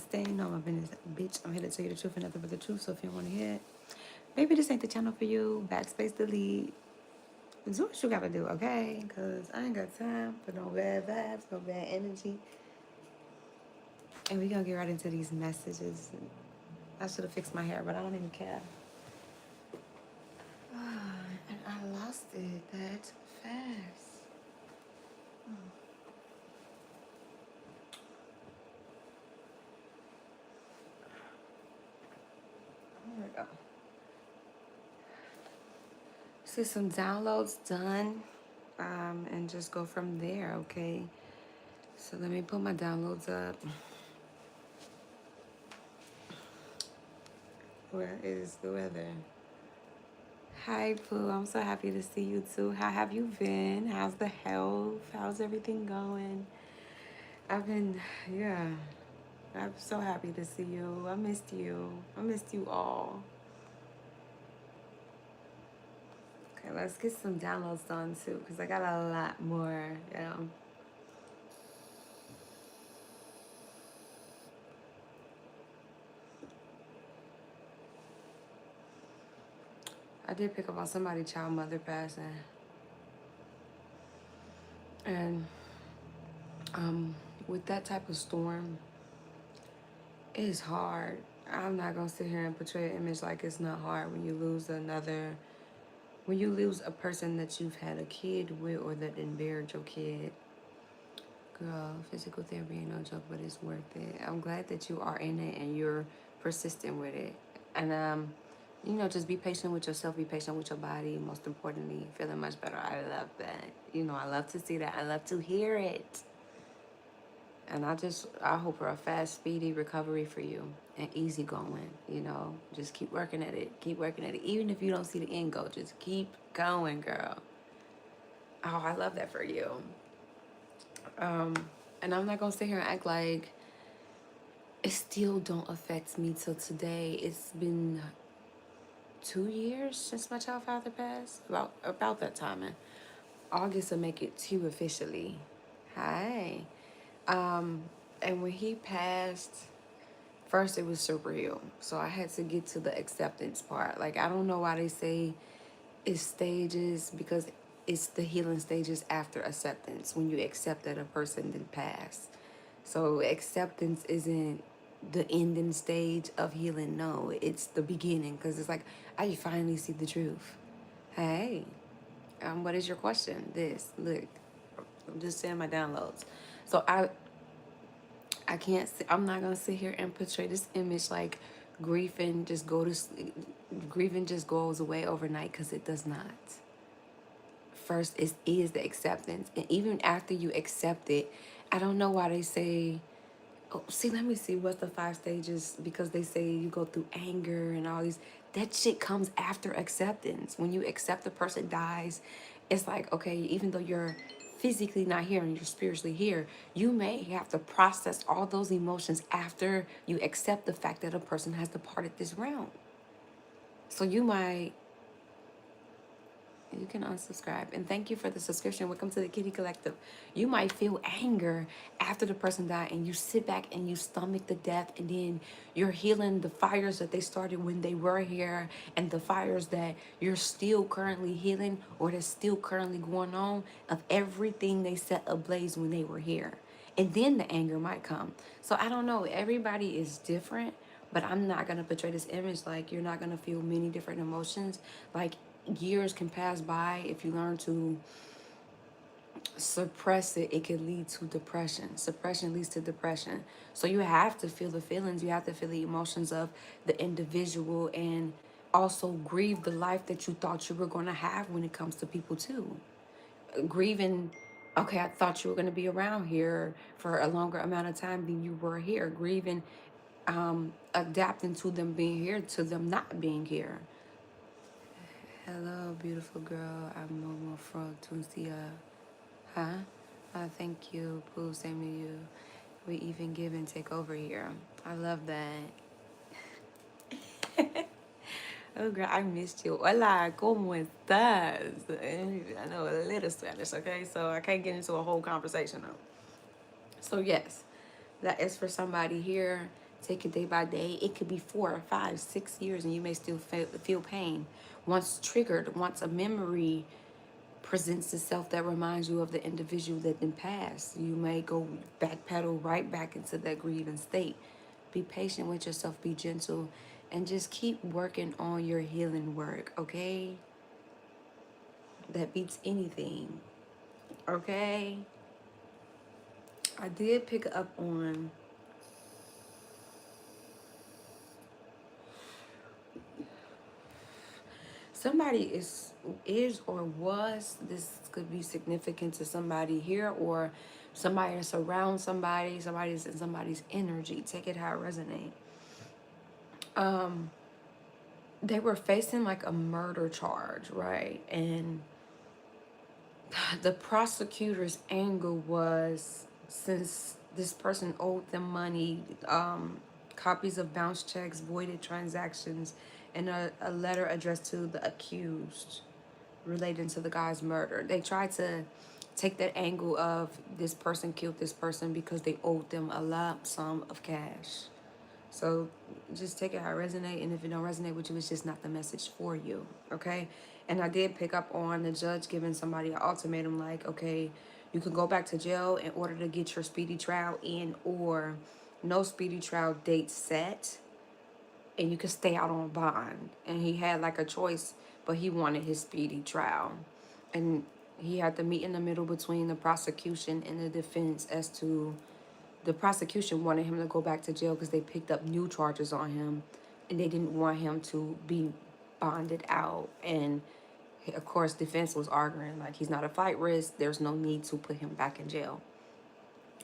namaste. You know I'm a business bitch. I'm here to tell you the truth and nothing but the truth. So if you want to hear it, maybe this ain't the channel for you. Backspace, delete. Do what you gotta do, okay? Because I ain't got time for no bad vibes, no bad energy. And we gonna get right into these messages. I should have fixed my hair, but I don't even care. And I lost it that fast. There we go. See some downloads done, and just go from there, okay? So let me put my downloads up. Where is the weather? Hi, Pooh. I'm so happy to see you too. How have you been? How's the health? How's everything going? Yeah. I'm so happy to see you. I missed you. I missed you all. Okay, let's get some downloads done too, because I got a lot more, I did pick up on somebody's child mother passing. And with that type of storm, it's hard. I'm not gonna sit here and portray an image like it's not hard when you lose a person that you've had a kid with or that then buried your kid. Girl, physical therapy ain't no joke, but it's worth it. I'm glad that you are in it and you're persistent with it. And just be patient with yourself, be patient with your body. Most importantly, feeling much better. I love that. I love to see that. I love to hear it. And I hope for a fast, speedy recovery for you and easy going, Just keep working at it. Keep working at it. Even if you don't see the end goal, just keep going, girl. Oh, I love that for you. And I'm not going to sit here and act like it still don't affect me till today. It's been 2 years since my child father passed. About that time. In August will make it 2 officially. Hi. And when he passed, first it was surreal. So I had to get to the acceptance part. Like, I don't know why they say it's stages, because it's the healing stages after acceptance, when you accept that a person did pass. So acceptance isn't the ending stage of healing. No, it's the beginning, because it's like, I finally see the truth. Hey, what is your question? Look, I'm just saying my downloads. So I can't. I'm not gonna sit here and portray this image like grieving just goes away overnight, because it does not. First is the acceptance, and even after you accept it, I don't know why they say. Oh, see, let me see what's the 5 stages, because they say you go through anger and all these. That shit comes after acceptance. When you accept the person dies, it's like, okay, even though you're physically not here and you're spiritually here, you may have to process all those emotions after you accept the fact that a person has departed this realm. So you can unsubscribe. And thank you for the subscription. Welcome to the Kitty Collective. You might feel anger after the person died, and you sit back and you stomach the death, and then you're healing the fires that they started when they were here, and the fires that you're still currently healing, or that's still currently going on, of everything they set ablaze when they were here. And then the anger might come. So I don't know. Everybody is different. But I'm not going to portray this image like you're not going to feel many different emotions. Like, years can pass by. If you learn to suppress it, it could lead to depression. Suppression leads to depression. So you have to feel the feelings. You have to feel the emotions of the individual, and also grieve the life that you thought you were going to have when it comes to people too. Grieving, okay, I thought you were going to be around here for a longer amount of time than you were here. Grieving, adapting to them being here, to them not being here. Hello, beautiful girl. I'm Momo from Tunisia. Huh? Thank you, Pooh. Same to you. We even give and take over here. I love that. Oh, girl, I missed you. Hola, ¿cómo estás? I know a little Spanish, okay? So I can't get into a whole conversation, though. So, yes, that is for somebody here Take it day by day. It could be 4 or 5, 6 years, and you may still feel pain. Once triggered, once a memory presents itself that reminds you of the individual that then passed, you may go backpedal right back into that grieving state. Be patient with yourself, be gentle, and just keep working on your healing work, okay? That beats anything, okay? I did pick up on somebody is or was, this could be significant to somebody here, or somebody that's around somebody, somebody's in somebody's energy. Take it how it resonates. They were facing like a murder charge, right? And the prosecutor's angle was, since this person owed them money, copies of bounce checks, voided transactions, and a letter addressed to the accused relating to the guy's murder. They tried to take that angle of this person killed this person because they owed them a lump sum of cash. So just take it how it resonates, and if it don't resonate with you, it's just not the message for you, okay? And I did pick up on the judge giving somebody an ultimatum, like, okay, you can go back to jail in order to get your speedy trial in, or no speedy trial date set, and you can stay out on bond. And he had like a choice, but he wanted his speedy trial. And he had to meet in the middle between the prosecution and the defense as to, the prosecution wanted him to go back to jail because they picked up new charges on him and they didn't want him to be bonded out. And of course, defense was arguing like he's not a flight risk. There's no need to put him back in jail.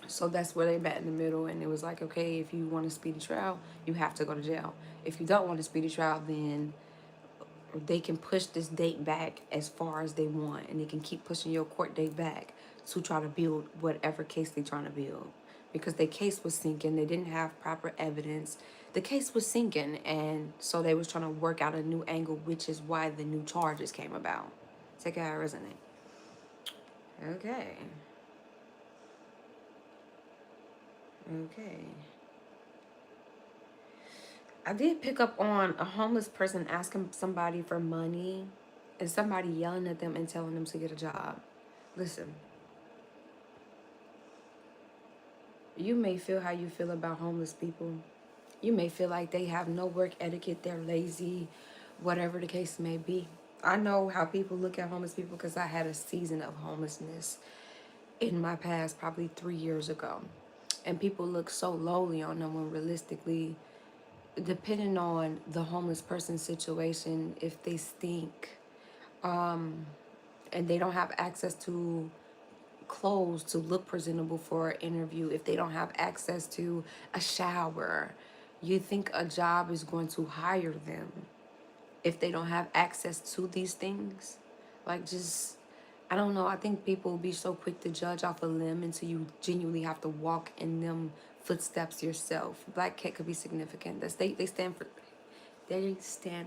So that's where they met in the middle. And it was like, okay, if you want a speedy trial, you have to go to jail. If you don't want a speedy trial, then they can push this date back as far as they want. And they can keep pushing your court date back to try to build whatever case they're trying to build. Because their case was sinking. They didn't have proper evidence. The case was sinking, and so they was trying to work out a new angle, which is why the new charges came about. Take it how it resonates. Okay. Okay. I did pick up on a homeless person asking somebody for money and somebody yelling at them and telling them to get a job. Listen. You may feel how you feel about homeless people. You may feel like they have no work etiquette, they're lazy, whatever the case may be. I know how people look at homeless people because I had a season of homelessness in my past, probably 3 years ago. And people look so lowly on them when realistically, depending on the homeless person's situation, if they stink, and they don't have access to clothes to look presentable for an interview, if they don't have access to a shower, you think a job is going to hire them if they don't have access to these things? Like, just, I don't know. I think people will be so quick to judge off a limb until you genuinely have to walk in them footsteps yourself. Black cat could be significant. That's they stand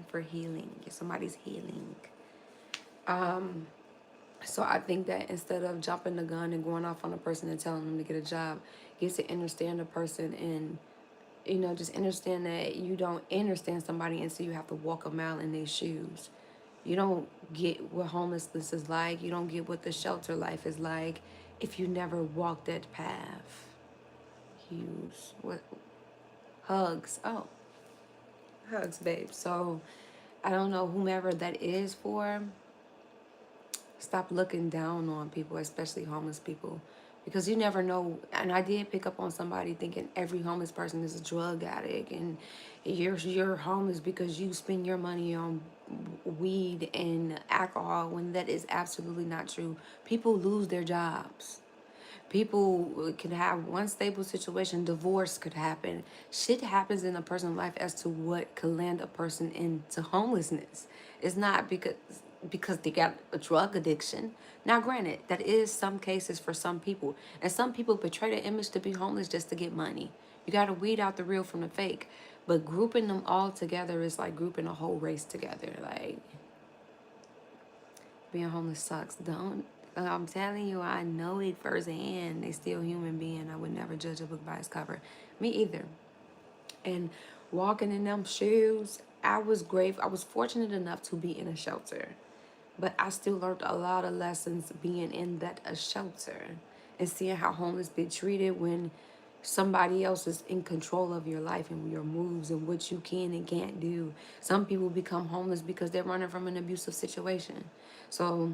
for healing. Somebody's healing. So I think that instead of jumping the gun and going off on a person and telling them to get a job, get to understand a person and, just understand that you don't understand somebody until you have to walk a mile in their shoes. You don't get what homelessness is like. You don't get what the shelter life is like if you never walk that path. Hughes. What? Hugs. Oh. Hugs, babe. So I don't know whomever that is for. Stop looking down on people, especially homeless people, because you never know. And I did pick up on somebody thinking every homeless person is a drug addict, and you're homeless because you spend your money on weed and alcohol, when that is absolutely not true. People lose their jobs. People can have one stable situation, divorce could happen. Shit happens in a person's life as to what could land a person into homelessness. It's not because they got a drug addiction. Now, granted, that is some cases for some people. And some people portray the image to be homeless just to get money. You got to weed out the real from the fake. But grouping them all together is like grouping a whole race together. Like, being homeless sucks. I'm telling you, I know it firsthand. They still human being. I would never judge a book by its cover. Me either. And walking in them shoes, I was grateful. I was fortunate enough to be in a shelter. But I still learned a lot of lessons being in that a shelter and seeing how homeless be treated when somebody else is in control of your life and your moves and what you can and can't do. Some people become homeless because they're running from an abusive situation. So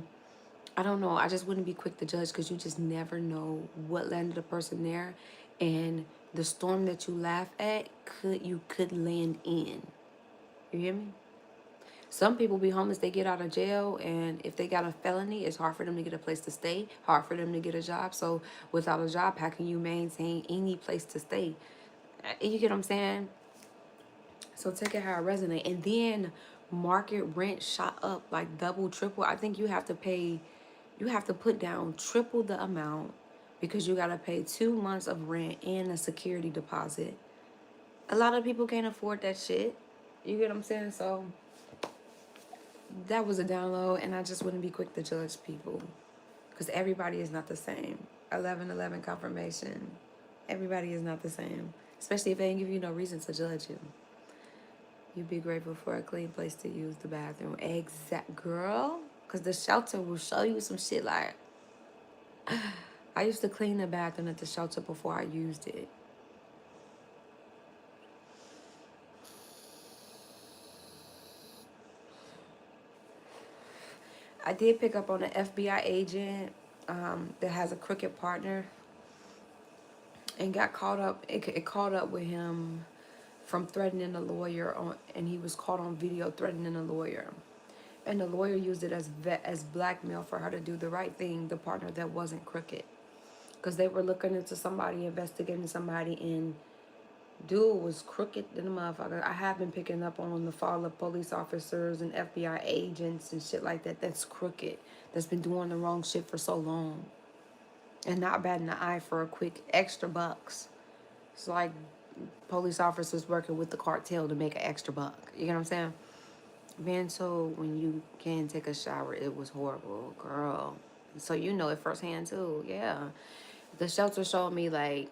I don't know. I just wouldn't be quick to judge because you just never know what landed a person there, and the storm that you laugh at could land in. You hear me? Some people be homeless, they get out of jail, and if they got a felony, it's hard for them to get a place to stay, hard for them to get a job. So without a job, how can you maintain any place to stay? You get what I'm saying? So take it how it resonate. And then market rent shot up like double, triple. I think you have to put down triple the amount because you got to pay 2 months of rent and a security deposit. A lot of people can't afford that shit. You get what I'm saying? So that was a download, and I just wouldn't be quick to judge people because everybody is not the same. 11/11 confirmation. Everybody is not the same, especially if they ain't give you no reason to judge you. You be grateful for a clean place to use the bathroom. Exact, girl. Because the shelter will show you some shit like, I used to clean the bathroom at the shelter before I used it. I did pick up on an FBI agent that has a crooked partner and got caught up. It caught up with him from threatening a lawyer on, and he was caught on video threatening a lawyer. And the lawyer used it as blackmail for her to do the right thing, the partner that wasn't crooked. Because they were looking into somebody, investigating somebody, and dude was crooked than a motherfucker. I have been picking up on the fall of police officers and FBI agents and shit like that. That's crooked. That's been doing the wrong shit for so long. And not batting an eye for a quick extra bucks. It's like police officers working with the cartel to make an extra buck. You know what I'm saying? Being told when you can take a shower, it was horrible, girl. So you know it firsthand too. Yeah. The shelter showed me like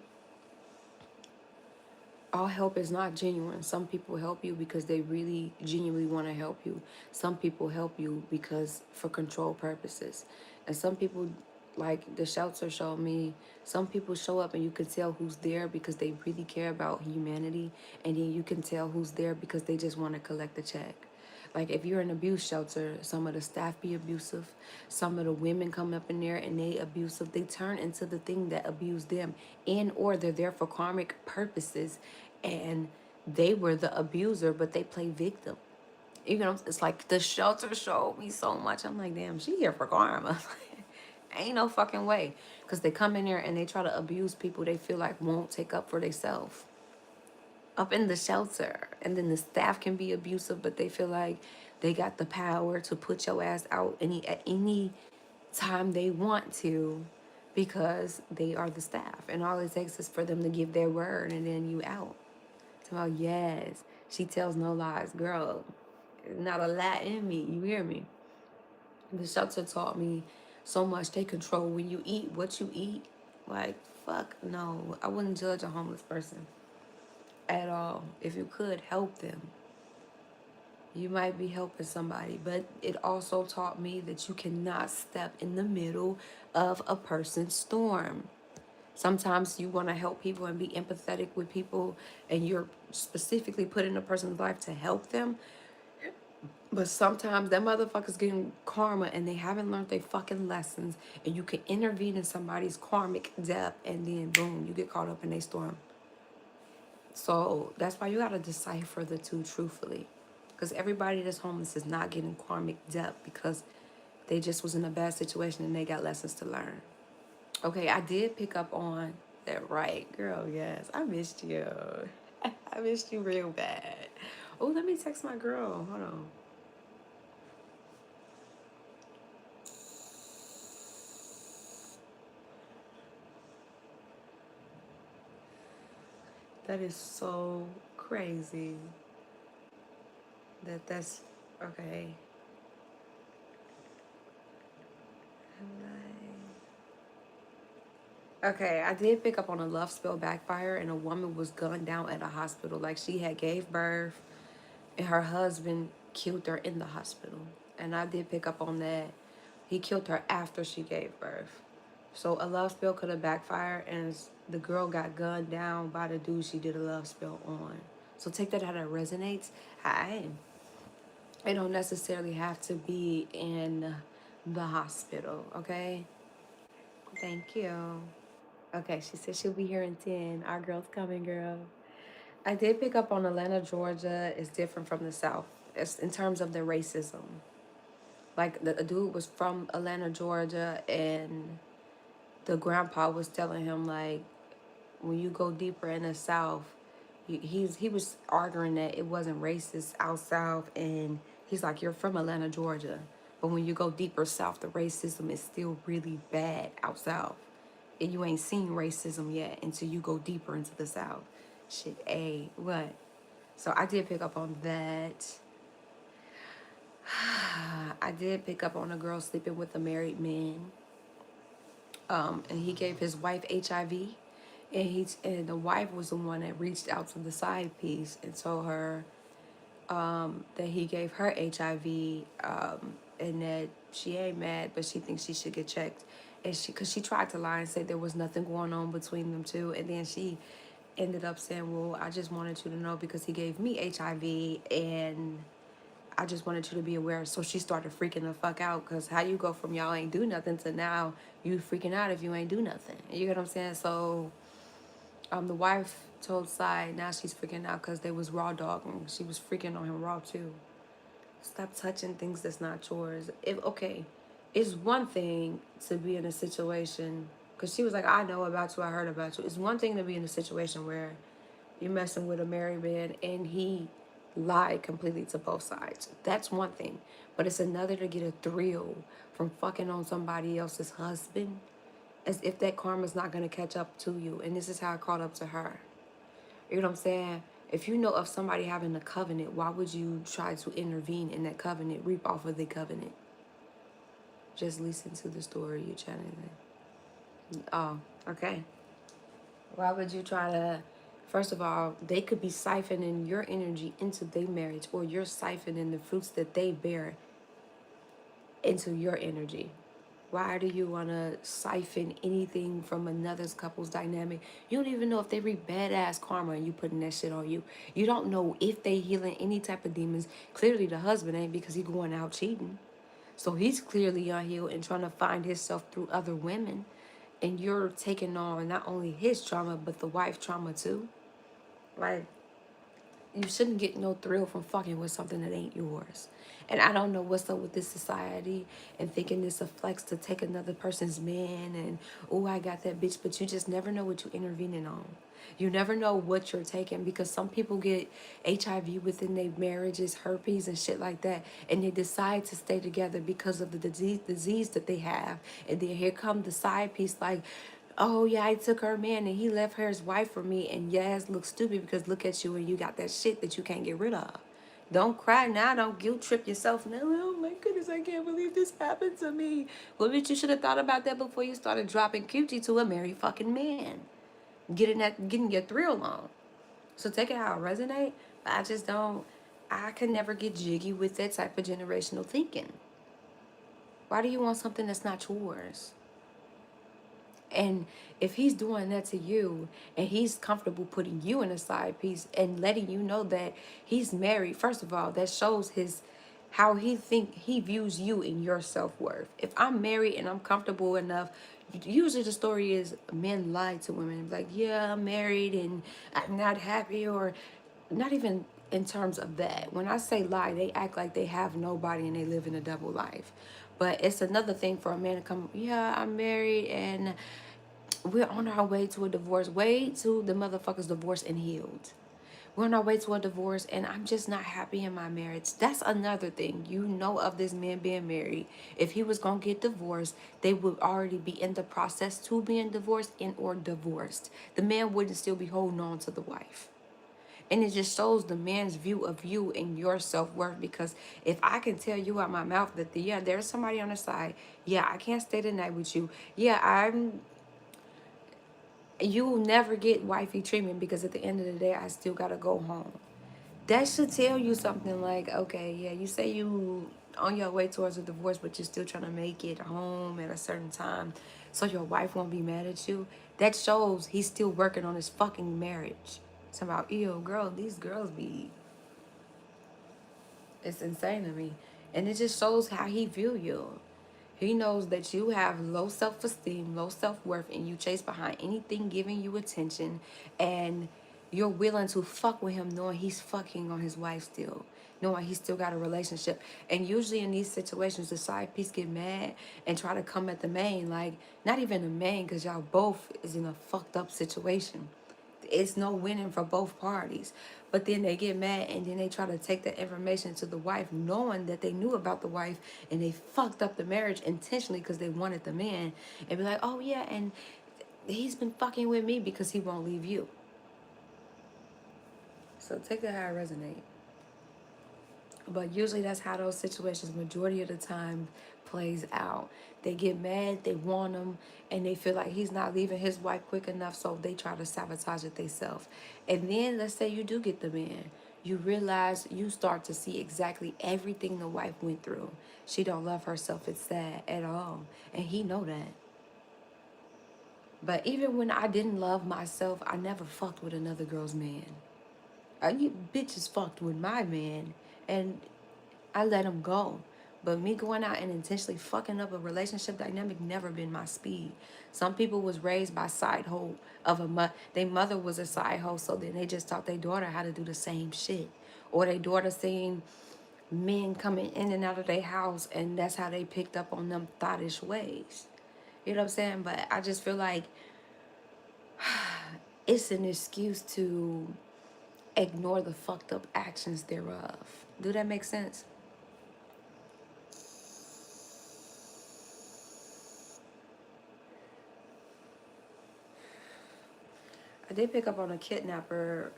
all help is not genuine. Some people help you because they really genuinely want to help you. Some people help you because for control purposes. And some people, like the shelter showed me, some people show up and you can tell who's there because they really care about humanity. And then you can tell who's there because they just want to collect the check. Like if you're in an abuse shelter, some of the staff be abusive. Some of the women come up in there and they abusive. They turn into the thing that abused them, and or they're there for karmic purposes, and they were the abuser, but they play victim. You know, it's like the shelter showed me so much. I'm like, damn, she here for karma. Ain't no fucking way, because they come in there and they try to abuse people they feel like won't take up for themselves up in the shelter. And then the staff can be abusive, but they feel like they got the power to put your ass out at any time they want to because they are the staff. And all it takes is for them to give their word and then you out. So, yes, she tells no lies. Girl, not a lie in me. You hear me? The shelter taught me so much. They control when you eat, what you eat. Like, fuck no. I wouldn't judge a homeless person at all. If you could help them, you might be helping somebody. But it also taught me that you cannot step in the middle of a person's storm. Sometimes you want to help people and be empathetic with people, and you're specifically put in a person's life to help them. But sometimes that motherfucker's getting karma and they haven't learned their fucking lessons, and you can intervene in somebody's karmic death, and then boom, you get caught up in their storm. So that's why you gotta decipher the two truthfully. Because everybody that's homeless is not getting karmic debt because they just was in a bad situation and they got lessons to learn. Okay, I did pick up on that, right, girl. Yes, I missed you. I missed you real bad. Oh, let me text my girl. Hold on. That is so crazy. That's okay. Okay, I did pick up on a love spell backfire, and a woman was gunned down at a hospital. Like she had gave birth, and her husband killed her in the hospital. And I did pick up on that. He killed her after she gave birth. So a love spell could have backfired, and the girl got gunned down by the dude she did a love spell on. So take that how that resonates. Hi. It don't necessarily have to be in the hospital, okay? Thank you. Okay, she said she'll be here in 10. Our girl's coming, girl. I did pick up on Atlanta, Georgia is different from the South. It's in terms of the racism. Like the dude was from Atlanta, Georgia, and the grandpa was telling him like, when you go deeper in the South, he was arguing that it wasn't racist out South, and he's like, you're from Atlanta, Georgia, but when you go deeper South, the racism is still really bad out South, and you ain't seen racism yet until you go deeper into the South. Shit, what? So I did pick up on that. I did pick up on a girl sleeping with a married man. And he gave his wife HIV, and the wife was the one that reached out to the side piece and told her that he gave her HIV, and that she ain't mad, but she thinks she should get checked, and because she tried to lie and say there was nothing going on between them two, and then she ended up saying, well, I just wanted you to know because he gave me HIV, and I just wanted you to be aware. So she started freaking the fuck out, because how you go from y'all ain't do nothing to now you freaking out if you ain't do nothing. You get what I'm saying? So the wife told Sai now she's freaking out because they was raw dogging. She was freaking on him raw too. Stop touching things that's not yours. Okay, it's one thing to be in a situation, because she was like, I know about you, I heard about you. It's one thing to be in a situation where you're messing with a married man and he lied completely to both sides. That's one thing. But it's another to get a thrill from fucking on somebody else's husband, as if that karma's not going to catch up to you. And this is how it caught up to her. You know what I'm saying? If you know of somebody having a covenant, why would you try to intervene in that covenant, reap off of the covenant? Just listen to the story you're channeling. Oh, okay. Why would you try to... First of all, they could be siphoning your energy into their marriage, or you're siphoning the fruits that they bear into your energy. Why do you want to siphon anything from another's couple's dynamic? You don't even know if they reap badass karma and you putting that shit on you. You don't know if they healing any type of demons. Clearly the husband ain't, because he going out cheating. So he's clearly unhealed and trying to find himself through other women. And you're taking on not only his trauma, but the wife trauma too. Like, you shouldn't get no thrill from fucking with something that ain't yours. And I don't know what's up with this society and thinking it's a flex to take another person's man and, oh, I got that bitch. But you just never know what you're intervening on. You never know what you're taking, because some people get HIV within their marriages, herpes and shit like that, and they decide to stay together because of the disease that they have. And then here come the side piece like, oh yeah, I took her man and he left her his wife for me, and yes, look stupid because look at you and you got that shit that you can't get rid of. Don't cry now, don't guilt trip yourself now. Oh my goodness, I can't believe this happened to me. Well, bitch, you should have thought about that before you started dropping coochie to a married fucking man. Getting your thrill on. So take it how it resonate, but I can never get jiggy with that type of generational thinking. Why do you want something that's not yours? And if he's doing that to you and he's comfortable putting you in a side piece and letting you know that he's married, first of all, that shows how he views you in your self-worth. If I'm married and I'm comfortable enough, usually the story is men lie to women like, yeah, I'm married and I'm not happy, or not even in terms of that. When I say lie, they act like they have nobody and they live in a double life. But it's another thing for a man to come, yeah, I'm married and we're on our way to a divorce. Way to the motherfucker's divorced and healed. We're on our way to a divorce and I'm just not happy in my marriage. That's another thing. You know of this man being married. If he was going to get divorced, they would already be in the process to being divorced and or divorced. The man wouldn't still be holding on to the wife. And it just shows the man's view of you and your self-worth. Because if I can tell you out my mouth that, yeah, there's somebody on the side. Yeah, I can't stay the night with you. Yeah, You will never get wifey treatment because at the end of the day, I still gotta go home. That should tell you something like, okay, yeah, you say you on your way towards a divorce, but you're still trying to make it home at a certain time so your wife won't be mad at you. That shows he's still working on his fucking marriage. It's about, ew, girl, these girls be, it's insane to me. And it just shows how he view you. He knows that you have low self-esteem, low self-worth, and you chase behind anything giving you attention, and you're willing to fuck with him knowing he's fucking on his wife still, knowing he still got a relationship. And usually in these situations, the side piece get mad and try to come at the main, like, not even the main, because y'all both is in a fucked up situation. It's no winning for both parties. But then they get mad and then they try to take that information to the wife, knowing that they knew about the wife and they fucked up the marriage intentionally because they wanted the man, and be like, oh yeah, and he's been fucking with me because he won't leave you. So take that how it resonates. But usually that's how those situations, majority of the time, plays out. They get mad, they want him, and they feel like he's not leaving his wife quick enough, so they try to sabotage it themselves. And then let's say you do get the man. You realize, you start to see exactly everything the wife went through. She don't love herself, it's sad at all. And he know that. But even when I didn't love myself, I never fucked with another girl's man. You bitches fucked with my man, and I let him go. But me going out and intentionally fucking up a relationship dynamic never been my speed. Some people was raised by side hoe of a their mother was a side hoe, so then they just taught their daughter how to do the same shit. Or their daughter seen men coming in and out of their house, and that's how they picked up on them thottish ways. You know what I'm saying? But I just feel like it's an excuse to ignore the fucked up actions thereof. Do that make sense? I did pick up on a kidnapper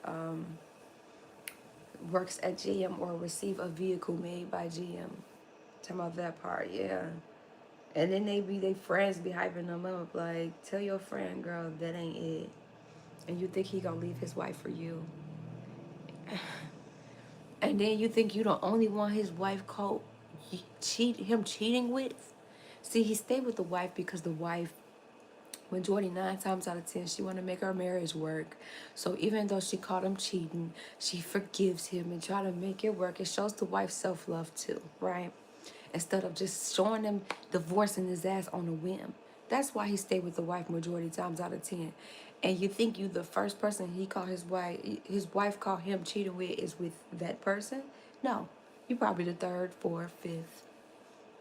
works at GM or receive a vehicle made by GM. Talking about that part, yeah. And then they friends be hyping them up like, tell your friend, girl, that ain't it. And you think he gonna leave his wife for you. And then you think you the only one his wife caught him cheating with. See, he stayed with the wife because the wife, majority 9 times out of 10, she want to make her marriage work. So even though she caught him cheating, she forgives him and try to make it work. It shows the wife self-love too, right? Instead of just showing him divorcing his ass on a whim. That's why he stayed with the wife majority times out of 10. And you think you the first person he called his wife called him cheating with is with that person? No, you probably the third, fourth, fifth.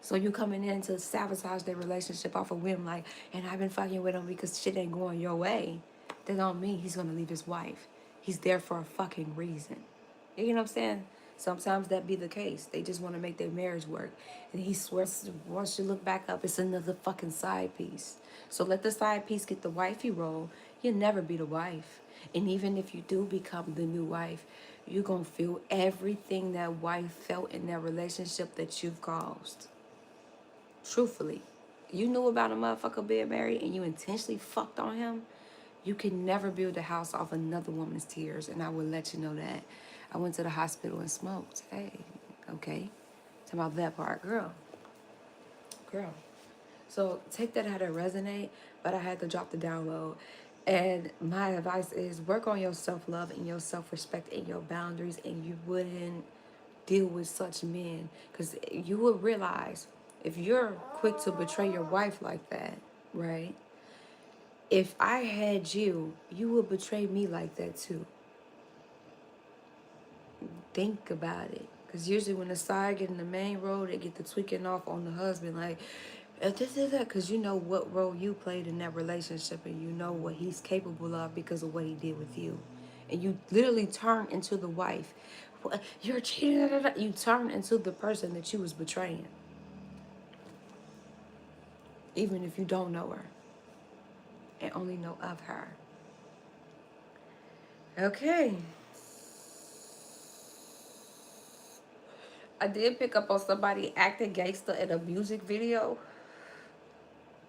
So you coming in to sabotage their relationship off a whim, like, and I've been fucking with him because shit ain't going your way. That don't mean he's gonna leave his wife. He's there for a fucking reason. You know what I'm saying? Sometimes that be the case. They just want to make their marriage work. And he swears once you look back up, it's another fucking side piece. So let the side piece get the wifey role. You'll never be the wife. And even if you do become the new wife, you're going to feel everything that wife felt in that relationship that you've caused. Truthfully. You knew about a motherfucker being married and you intentionally fucked on him. You can never build a house off another woman's tears, and I will let you know that. I went to the hospital and smoked. Hey, okay. Talk about that part, girl. Girl. So take that how to resonate, but I had to drop the download. And my advice is work on your self-love and your self-respect and your boundaries, and you wouldn't deal with such men. Because you will realize if you're quick to betray your wife like that, right? If I had you, you would betray me like that too. Think about it. Because usually when the side get in the main role, they get the tweaking off on the husband. Like, this is that. Because you know what role you played in that relationship. And you know what he's capable of because of what he did with you. And you literally turn into the wife. You're cheating. You turn into the person that you was betraying. Even if you don't know her. And only know of her. Okay. I did pick up on somebody acting gangster in a music video.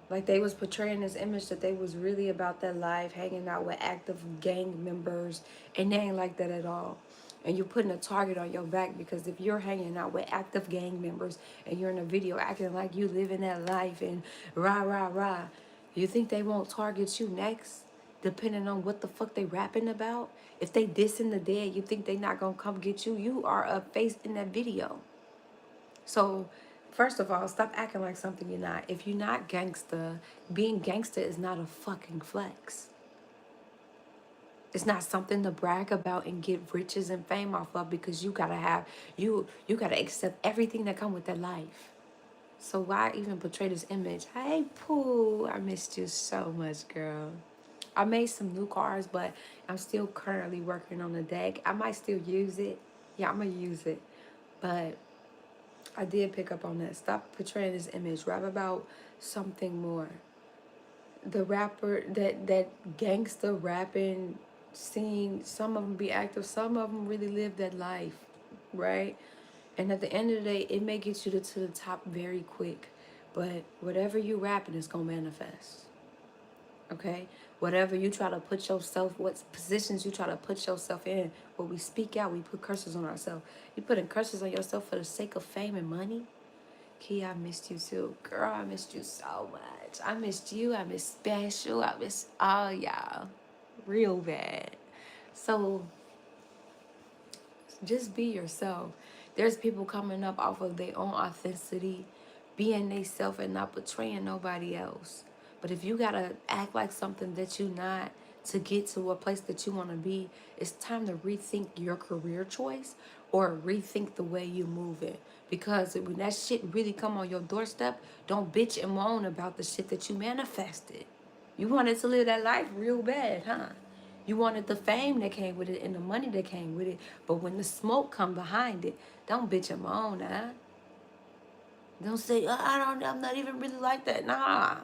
Like they was portraying this image that they was really about their life, hanging out with active gang members, and they ain't like that at all. And you're putting a target on your back because if you're hanging out with active gang members and you're in a video acting like you living that life and rah rah rah, you think they won't target you next? Depending on what the fuck they rapping about. If they dissing the dead, you think they not gonna come get you? You are a face in that video. So, first of all, stop acting like something you're not. If you're not gangster, being gangster is not a fucking flex. It's not something to brag about and get riches and fame off of because you gotta have you gotta accept everything that come with that life. So why even portray this image? Hey Pooh, I missed you so much, girl. I made some new cars, but I'm still currently working on the deck. I might still use it. Yeah, I'm gonna use it. But I did pick up on that. Stop portraying this image. Rap about something more. The rapper, that gangster rapping scene, some of them be active, some of them really live that life, right? And at the end of the day, it may get you to the top very quick. But whatever you rapping is going to manifest. Okay? Whatever you try to put yourself, what positions you try to put yourself in, when we speak out, we put curses on ourselves. You putting curses on yourself for the sake of fame and money? Key, I missed you too. Girl, I missed you so much. I missed you. I miss Special. I miss all y'all. Real bad. So just be yourself. There's people coming up off of their own authenticity, being they self and not betraying nobody else. But if you gotta act like something that you not to get to a place that you want to be, it's time to rethink your career choice or rethink the way you move it. Because when that shit really come on your doorstep, don't bitch and moan about the shit that you manifested. You wanted to live that life real bad, huh? You wanted the fame that came with it and the money that came with it. But when the smoke come behind it, don't bitch and moan, huh? Don't say, oh, I'm not even really like that. Nah.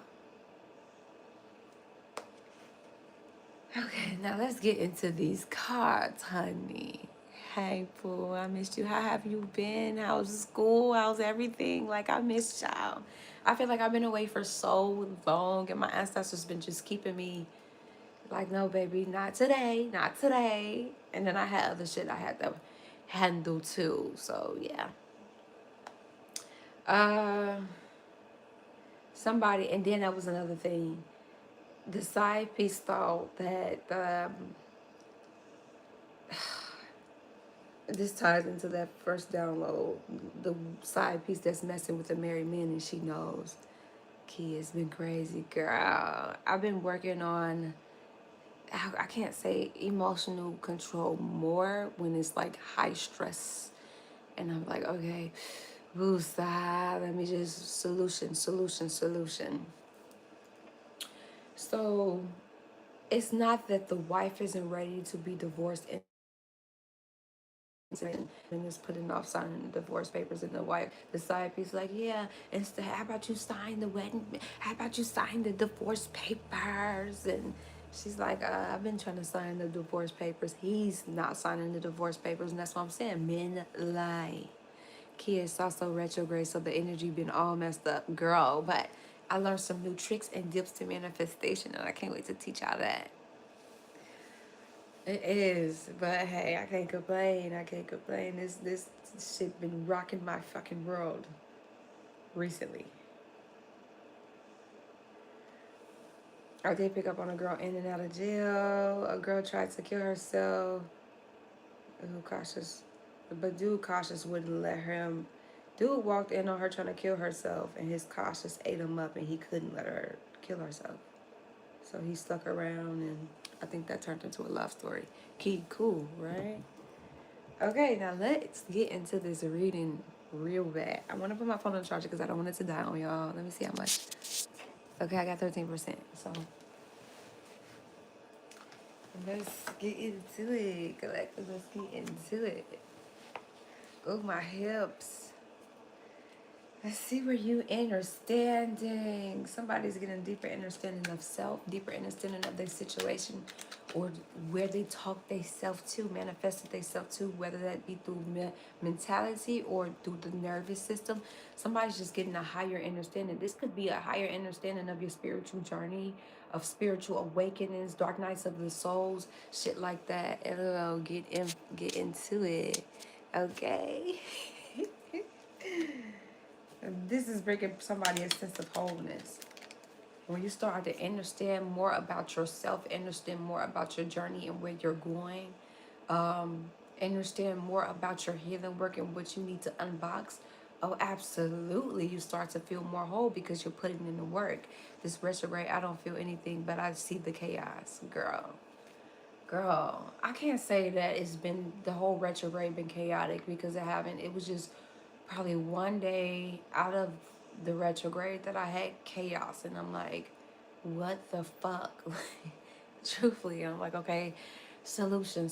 Okay, now let's get into these cards, honey. Hey, Pooh, I missed you. How have you been? How's school? How's everything? Like, I missed y'all. I feel like I've been away for so long, and my ancestors been just keeping me like, no, baby, not today, not today. And then I had other shit I had to handle too. So, yeah. Uh, Somebody, and then that was another thing. The side piece thought that this ties into that first download. The side piece that's messing with the married men, and she knows. Key has been crazy, girl. I've been working on, I can't say emotional control more when it's like high stress. And I'm like, okay, woosah, let me just solution. So it's not that the wife isn't ready to be divorced and is putting off signing the divorce papers, and the wife, the side piece, like, yeah, instead, how about you sign the wedding? How about you sign the divorce papers? And she's like, I've been trying to sign the divorce papers. He's not signing the divorce papers, and that's what I'm saying. Men lie. Kids also retrograde, so the energy been all messed up, girl. But I learned some new tricks and dips to manifestation, and I can't wait to teach y'all that. It is, but hey, I can't complain. I can't complain. This shit been rocking my fucking world recently. I did pick up on a girl in and out of jail. A girl tried to kill herself. Who cautious, but dude cautious wouldn't let him. Dude walked in on her trying to kill herself, and his cautious ate him up, and he couldn't let her kill herself. So he stuck around, and I think that turned into a love story. Key, cool, right? Okay, now let's get into this reading real bad. I want to put my phone on the charger because I don't want it to die on y'all. Let me see how much. Okay, I got 13%. So let's get into it. Collective, let's get into it. Oh, my hips. Let's see where you understanding. Somebody's getting a deeper understanding of self, deeper understanding of their situation, or where they talk themselves to, manifested themselves to, whether that be through mentality or through the nervous system. Somebody's just getting a higher understanding. This could be a higher understanding of your spiritual journey, of spiritual awakenings, dark nights of the souls, shit like that. LOL, get into it. Okay. This is bringing somebody a sense of wholeness. When you start to understand more about yourself, understand more about your journey and where you're going, understand more about your healing work and what you need to unbox, oh, absolutely, you start to feel more whole because you're putting in the work. This retrograde, I don't feel anything, but I see the chaos, girl. I can't say that it's been, the whole retrograde been chaotic, because it haven't. It was just probably one day out of the retrograde that I had chaos, and I'm like, what the fuck? Truthfully, I'm like, okay, solution,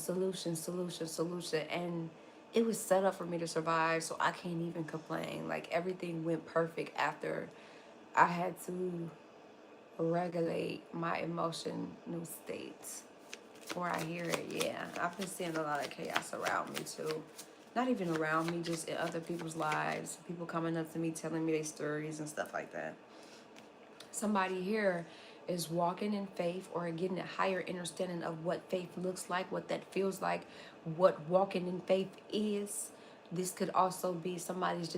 and it was set up for me to survive, so I can't even complain. Like, everything went perfect after I had to regulate my emotional states. Where I hear it, yeah. I've been seeing a lot of chaos around me too. Not even around me, just in other people's lives. People coming up to me, telling me their stories and stuff like that. Somebody here is walking in faith or getting a higher understanding of what faith looks like, what that feels like, what walking in faith is. This could also be somebody's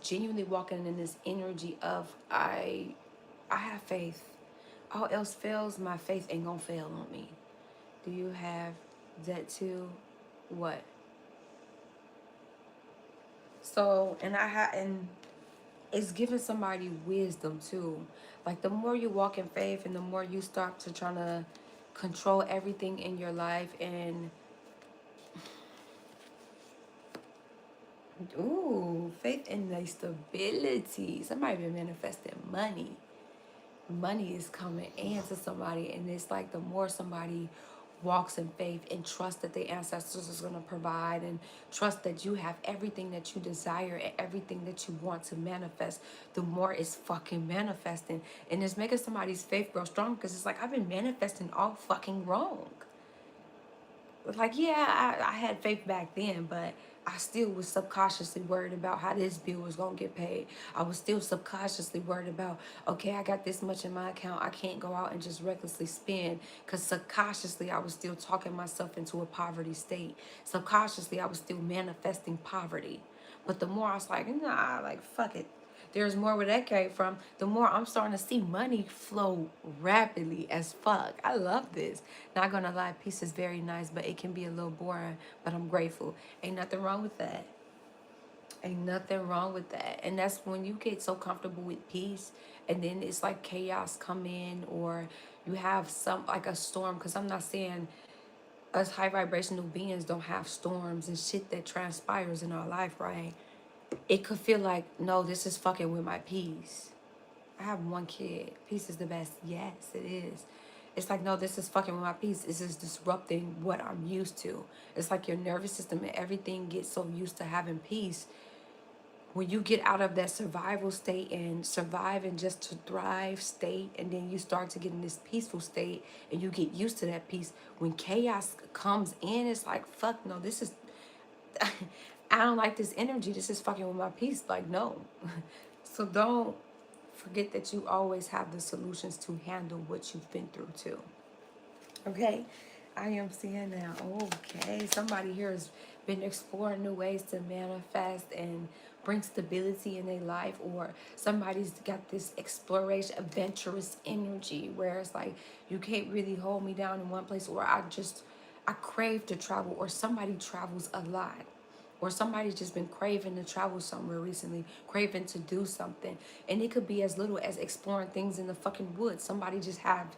genuinely walking in this energy of, I have faith. All else fails, my faith ain't gonna fail on me. Do you have that too? What? So, and it's giving somebody wisdom too. Like, the more you walk in faith and the more you start to try to control everything in your life, and ooh, faith and the stability. Somebody been manifesting money. Money is coming into somebody, and it's like the more somebody walks in faith and trust that the ancestors is going to provide, and trust that you have everything that you desire and everything that you want to manifest, the more it's fucking manifesting. And it's making somebody's faith grow strong, because it's like, I've been manifesting all fucking wrong. Like, yeah, I had faith back then, but I still was subconsciously worried about how this bill was going to get paid. I was still subconsciously worried about, okay, I got this much in my account, I can't go out and just recklessly spend, because subconsciously I was still talking myself into a poverty state. Subconsciously I was still manifesting poverty. But the more I was like, nah, like, fuck it, there's more where that came from, the more I'm starting to see money flow rapidly as fuck. I love this. Not gonna lie, peace is very nice, but it can be a little boring, but I'm grateful. Ain't nothing wrong with that. Ain't nothing wrong with that. And that's when you get so comfortable with peace, and then it's like chaos come in, or you have some, like a storm, because I'm not saying us high vibrational beings don't have storms and shit that transpires in our life, right? It could feel like, no, this is fucking with my peace. I have one kid. Peace is the best. Yes, it is. It's like, no, this is fucking with my peace. This is disrupting what I'm used to. It's like your nervous system and everything gets so used to having peace. When you get out of that survival state and survive and just to thrive state, and then you start to get in this peaceful state and you get used to that peace, when chaos comes in, it's like, fuck, no, this is, I don't like this energy. This is fucking with my peace. Like, no. So don't forget that you always have the solutions to handle what you've been through too. Okay? I am seeing now. Okay. Somebody here has been exploring new ways to manifest and bring stability in their life, or somebody's got this exploration, adventurous energy where it's like, you can't really hold me down in one place, or I crave to travel, or somebody travels a lot. Or somebody's just been craving to travel somewhere recently, craving to do something. And it could be as little as exploring things in the fucking woods. Somebody just have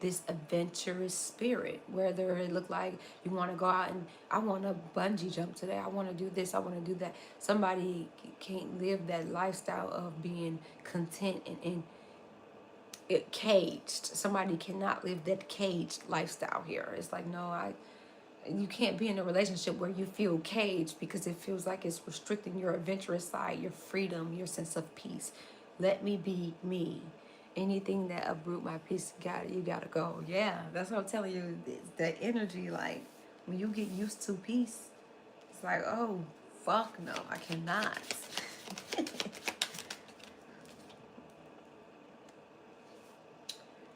this adventurous spirit, whether it look like you want to go out and, I want to bungee jump today, I want to do this, I want to do that. Somebody can't live that lifestyle of being content and it caged. Somebody cannot live that caged lifestyle here. It's like, no, you can't be in a relationship where you feel caged, because it feels like it's restricting your adventurous side, your freedom, your sense of peace. Let me be me. Anything that uproot my peace, you gotta go. Yeah, that's what I'm telling you. It's that energy, like when you get used to peace, it's like, oh, fuck no, I cannot.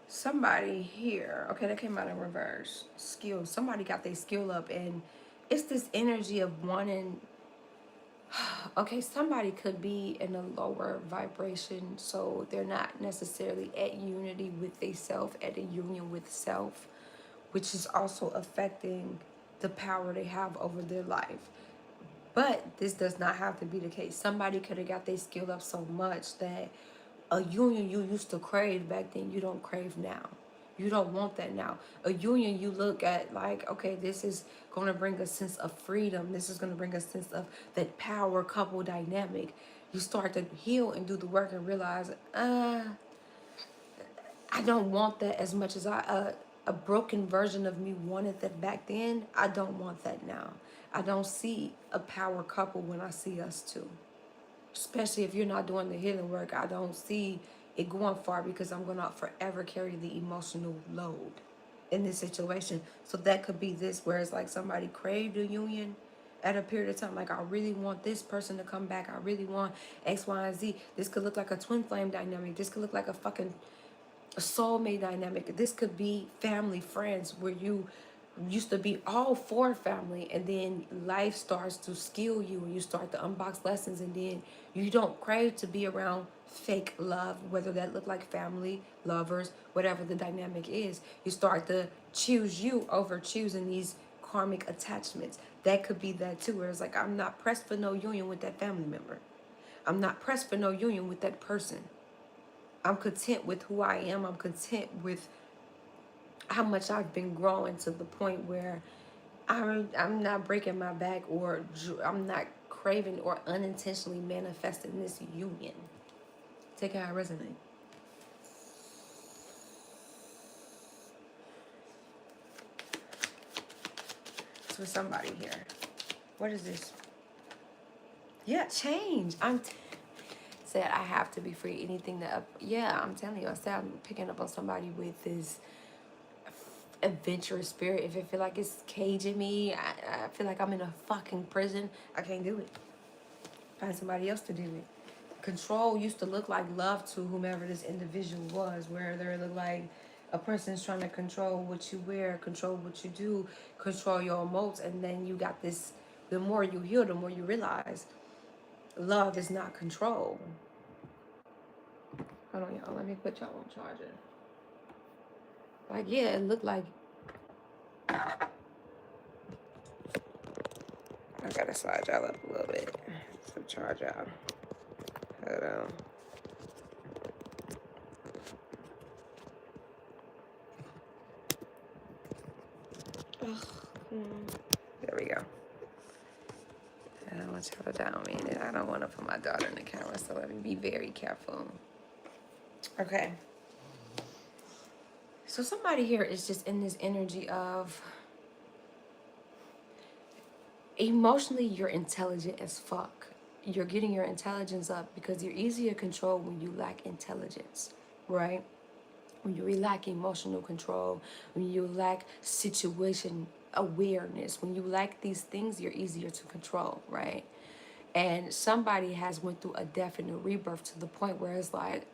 Somebody here, okay, that came out in reverse. Skill. Somebody got their skill up, and it's this energy of wanting. Okay, somebody could be in a lower vibration, so they're not necessarily at unity with they self, at a union with self, which is also affecting the power they have over their life. But this does not have to be the case. Somebody could have got their skill up so much that a union you used to crave back then, you don't crave now. You don't want that now. A union you look at like, okay, this is going to bring a sense of freedom. This is going to bring a sense of that power couple dynamic. You start to heal and do the work and realize, I don't want that as much as a broken version of me wanted that back then. I don't want that now. I don't see a power couple when I see us two. Especially if you're not doing the healing work, I don't see it going far because I'm going to forever carry the emotional load in this situation. So that could be this, where it's like somebody craved a union at a period of time. Like, I really want this person to come back. I really want X, Y, and Z. This could look like a twin flame dynamic. This could look like a fucking soulmate dynamic. This could be family, friends, where you used to be all for family, and then life starts to skill you and you start to unbox lessons, and then you don't crave to be around fake love, whether that look like family, lovers, whatever the dynamic is. You start to choose you over choosing these karmic attachments. That could be that too, where it's like, I'm not pressed for no union with that family member. I'm not pressed for no union with that person. I'm content with who I am. I'm content with how much I've been growing to the point where I'm not breaking my back, or I'm not craving or unintentionally manifesting this union. Take how I resonate. It's for somebody here. What is this? Yeah, change. Said I have to be free. Anything that yeah, I'm telling you. I said I'm picking up on somebody with this adventurous spirit. If it feel like it's caging me, I feel like I'm in a fucking prison. I can't do it. Find somebody else to do it. Control used to look like love to whomever this individual was, where they look like a person's trying to control what you wear, control what you do, control your emotes, and then you got this. The more you heal, the more you realize love is not control. Hold on, y'all. Let me put y'all on charger. Like, yeah, it looked like. I gotta slide y'all up a little bit to charge y'all. Hold on. There we go. I don't want y'all to down me, and I don't want to put my daughter in the camera, so let me be very careful. Okay. So somebody here is just in this energy of emotionally, you're intelligent as fuck. You're getting your intelligence up because you're easier to control when you lack intelligence, right? When you lack emotional control, when you lack situation awareness, when you lack these things, you're easier to control, right? And somebody has went through a death and a rebirth to the point where it's like,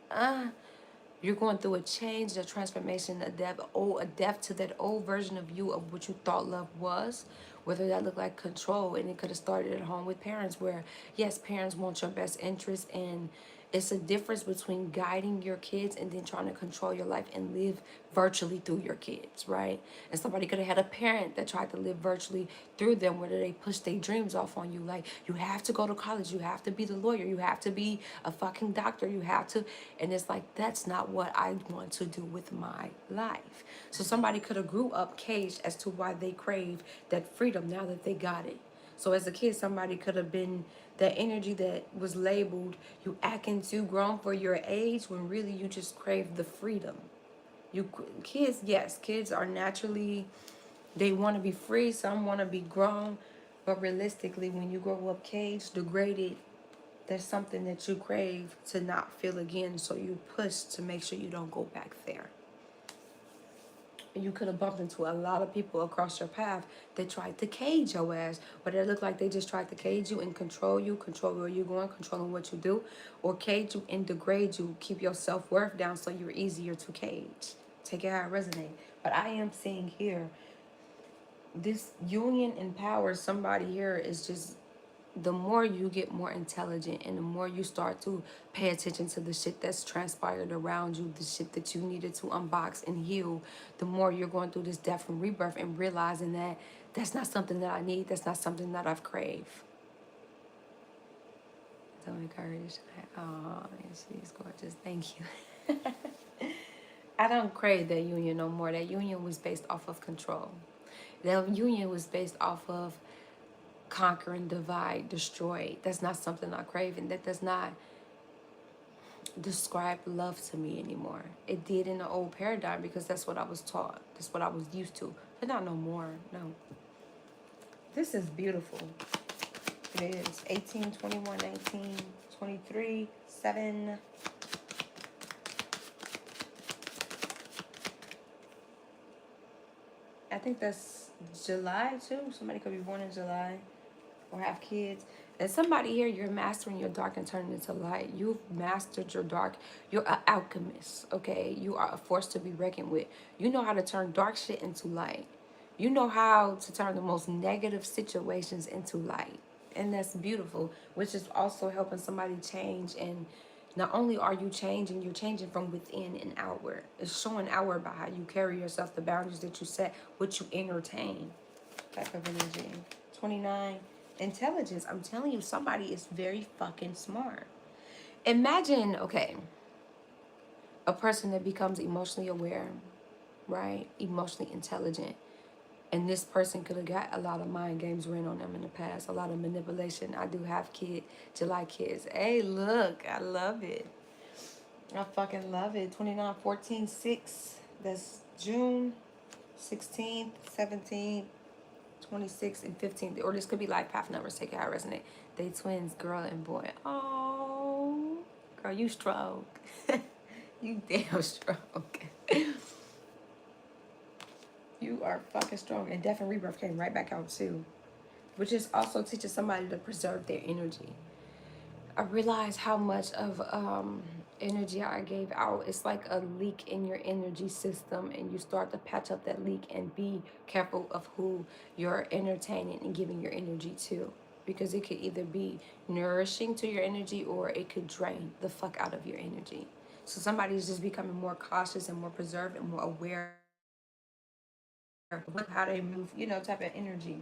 you're going through a change, a transformation, a death to that old version of you, of what you thought love was, whether that looked like control. And it could have started at home with parents, where yes, parents want your best interest, and it's a difference between guiding your kids and then trying to control your life and live virtually through your kids, right? And somebody could have had a parent that tried to live virtually through them, where they push their dreams off on you. Like, you have to go to college, you have to be the lawyer, you have to be a fucking doctor, you have to. And it's like, that's not what I want to do with my life. So somebody could have grew up caged as to why they crave that freedom now that they got it. So as a kid, somebody could have been that energy that was labeled, you acting too grown for your age, when really you just crave the freedom. Kids, yes, kids are naturally, they want to be free, some want to be grown, but realistically, when you grow up caged, degraded, There's something that you crave to not feel again, so you push to make sure you don't go back there. You could have bumped into a lot of people across your path that tried to cage your ass, but it looked like they just tried to cage you and control where you're going, controlling what you do, or cage you and degrade you, keep your self-worth down so you're easier to cage. Take it how it resonates. But I am seeing here, this union empowers somebody here is just, the more you get more intelligent and the more you start to pay attention to the shit that's transpired around you, the shit that you needed to unbox and heal, the more you're going through this death and rebirth and realizing that that's not something that I need, that's not something that I've craved. So encouraged. Oh, she's gorgeous. Thank you. I don't crave that union no more. That union was based off of control. That union was based off of conquer and divide, destroy. That's not something I crave, and that does not describe love to me anymore. It did in the old paradigm because that's what I was taught. That's what I was used to. But not no more. No. This is beautiful. It is 18, 21, 19, 23, 7. I think that's July too. Somebody could be born in July or have kids. And somebody here, you're mastering your dark and turning it into light. You've mastered your dark. You're an alchemist, okay? You are a force to be reckoned with. You know how to turn dark shit into light. You know how to turn the most negative situations into light. And that's beautiful, which is also helping somebody change. And not only are you changing, you're changing from within and outward. It's showing outward by how you carry yourself, the boundaries that you set, what you entertain. Type of energy. 29. Intelligence. I'm telling you, somebody is very fucking smart. Imagine, okay, a person that becomes emotionally aware, right? Emotionally intelligent. And this person could have got a lot of mind games ran on them in the past, a lot of manipulation. I do have July kids. Hey, look, I love it. I fucking love it. 29, 14, 6. That's June 16th, 17th, 26th, and 15th. Or this could be life path numbers. Take it how it resonate. They twins, girl and boy. Oh, girl, you strong. You damn strong. You are fucking strong. And Death and Rebirth came right back out too. Which is also teaching somebody to preserve their energy. I realized how much of energy I gave out. It's like a leak in your energy system, and you start to patch up that leak and be careful of who you're entertaining and giving your energy to. Because it could either be nourishing to your energy or it could drain the fuck out of your energy. So somebody's just becoming more cautious and more preserved and more aware of how they move, you know, type of energy.